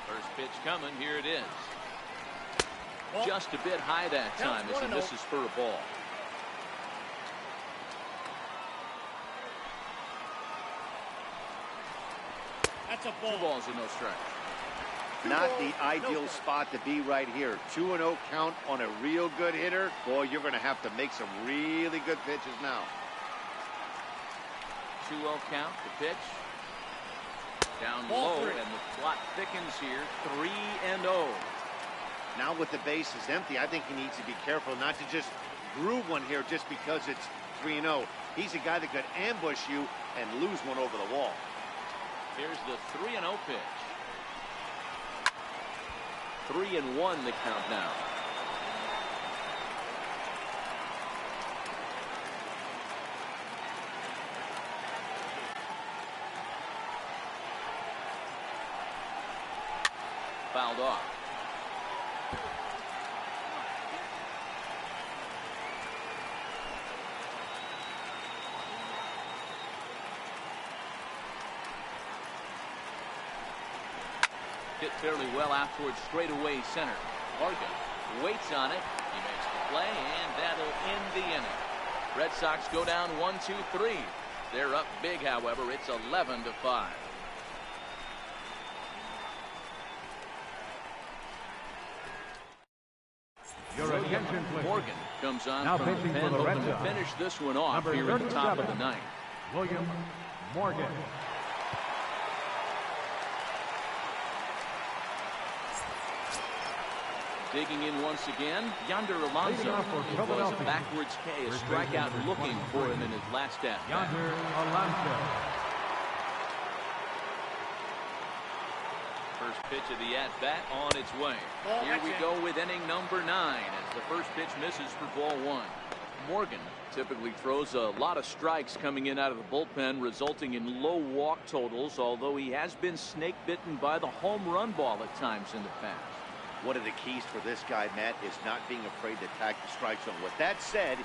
First pitch coming. Here it is. Just a bit high that time as he misses for a ball. That's a ball. 2 balls and no strike. Not the ideal spot to be right here. 2-0 count on a real good hitter. Boy, you're going to have to make some really good pitches now. 2-0 count. The pitch. Down low, and the plot thickens here. 3-0. Now with the bases empty, I think he needs to be careful not to just groove one here just because it's 3-0. He's a guy that could ambush you and lose one over the wall. Here's the 3-0 pitch. 3-1 the count now. Fouled off. Hit fairly well out towards straightaway center. Morgan waits on it. He makes the play, and that'll end the inning. Red Sox go down 1-2-3. They're up big, however. It's 11-5. Your attention, please. Morgan comes on Now from the pitching pen, for the Red hoping to Sox. finish this one off Number here at the top of 37, the ninth. William Morgan. Digging in once again, Yonder Alonso. Leading off for It was a Philadelphia. backwards K, a First strikeout baseman, looking number for him 23. in his last at bat. Yonder Alonso. First pitch of the at-bat on its way. Here we go with inning number 9 as the first pitch misses for ball 1. Morgan typically throws a lot of strikes coming in out of the bullpen, resulting in low walk totals, although he has been snake bitten by the home run ball at times in the past. One of the keys for this guy, Matt, is not being afraid to attack the strike zone. With that said,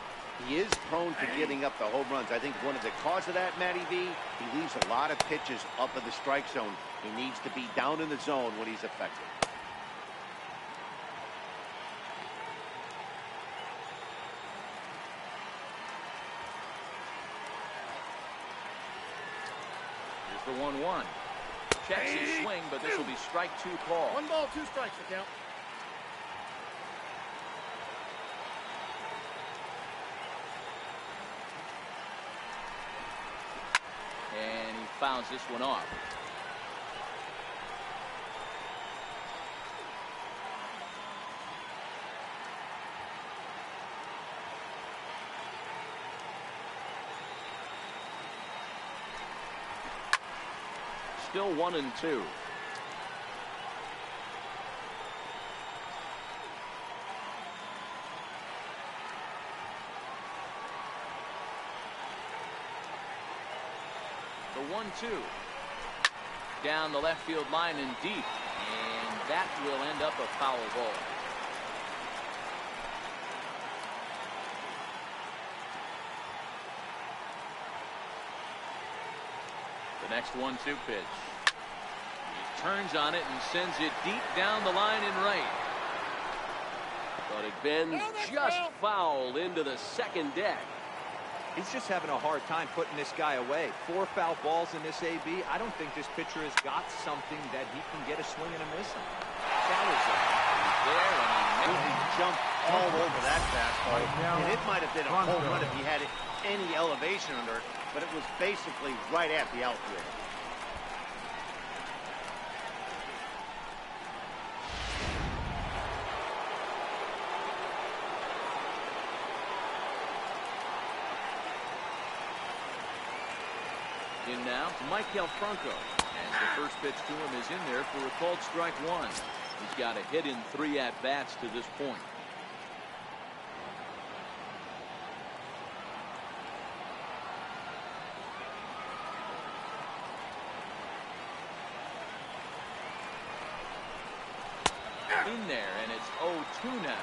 he is prone to giving up the home runs. I think one of the cause of that, Matty V, he leaves a lot of pitches up in the strike zone. He needs to be down in the zone when he's effective. Here's the 1-1. Checks his swing, but this will be strike 2 call. 1 ball, 2 strikes to count. And he fouls this one off. Still 1-2. The 1-2 down the left field line and deep, and that will end up a foul ball. The next 1-2 pitch. He turns on it and sends it deep down the line and right. But it bends just foul into the second deck. He's just having a hard time putting this guy away. 4 foul balls in this AB. I don't think this pitcher has got something that he can get a swing and a miss on. Salazar is there, and He jumped all over that fastball, and it might have been a home run if he had any elevation under it, but it was basically right at the outfield. in now to Michael Franco. And the first pitch to him is in there for a called strike 1. He's got a hit in 3 at-bats to this point. In there, and it's 0-2 now.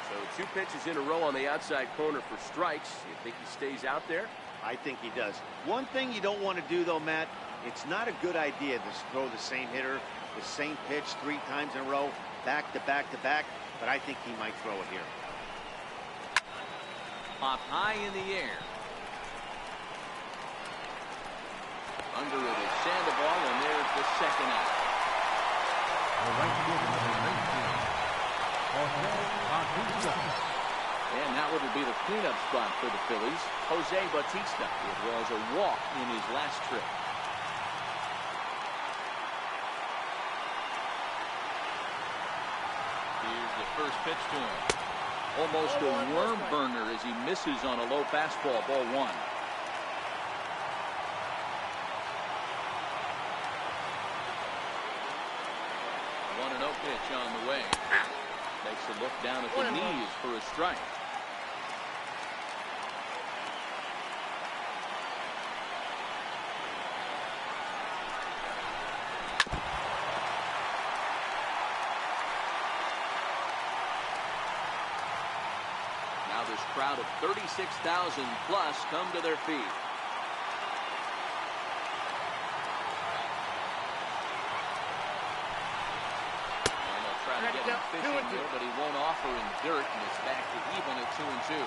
So 2 pitches in a row on the outside corner for strikes. You think he stays out there? I think he does. One thing you don't want to do, though, Matt, it's not a good idea to throw the same hitter, the same pitch 3 times in a row, back to back to back, but I think he might throw it here. Pop high in the air. Under it is Sandoval, and there's the second out. And that would be the cleanup spot for the Phillies, Jose Bautista. It was a walk in his last trip. Here's the first pitch to him. Almost a worm burner as he misses on a low fastball, ball 1. 1-0 pitch on the way. Takes a look down at the knees for a strike. Now this crowd of 36,000 plus come to their feet. To get him fishing there, but he won't offer in dirt, and it's back to even at 2-2.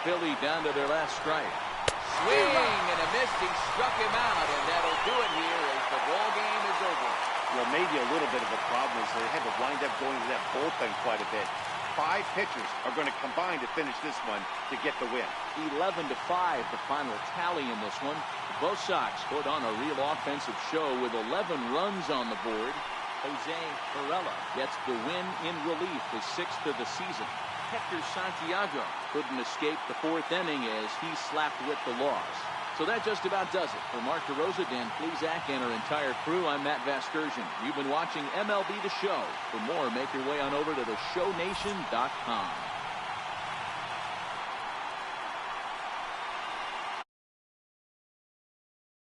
Philly down to their last strike. Swing and a miss. He struck him out, and that'll do it here as the ball game is over. Well, maybe a little bit of a problem is they had to wind up going to that bullpen quite a bit. 5 pitchers are going to combine to finish this one to get the win. 11-5, the final tally in this one. Both Sox put on a real offensive show with 11 runs on the board. Jose Varela gets the win in relief, his 6th of the season. Hector Santiago couldn't escape the 4th inning as he slapped with the loss. So that just about does it. For Mark DeRosa, Dan Plesac, and our entire crew, I'm Matt Vasgersian. You've been watching MLB The Show. For more, make your way on over to theshownation.com.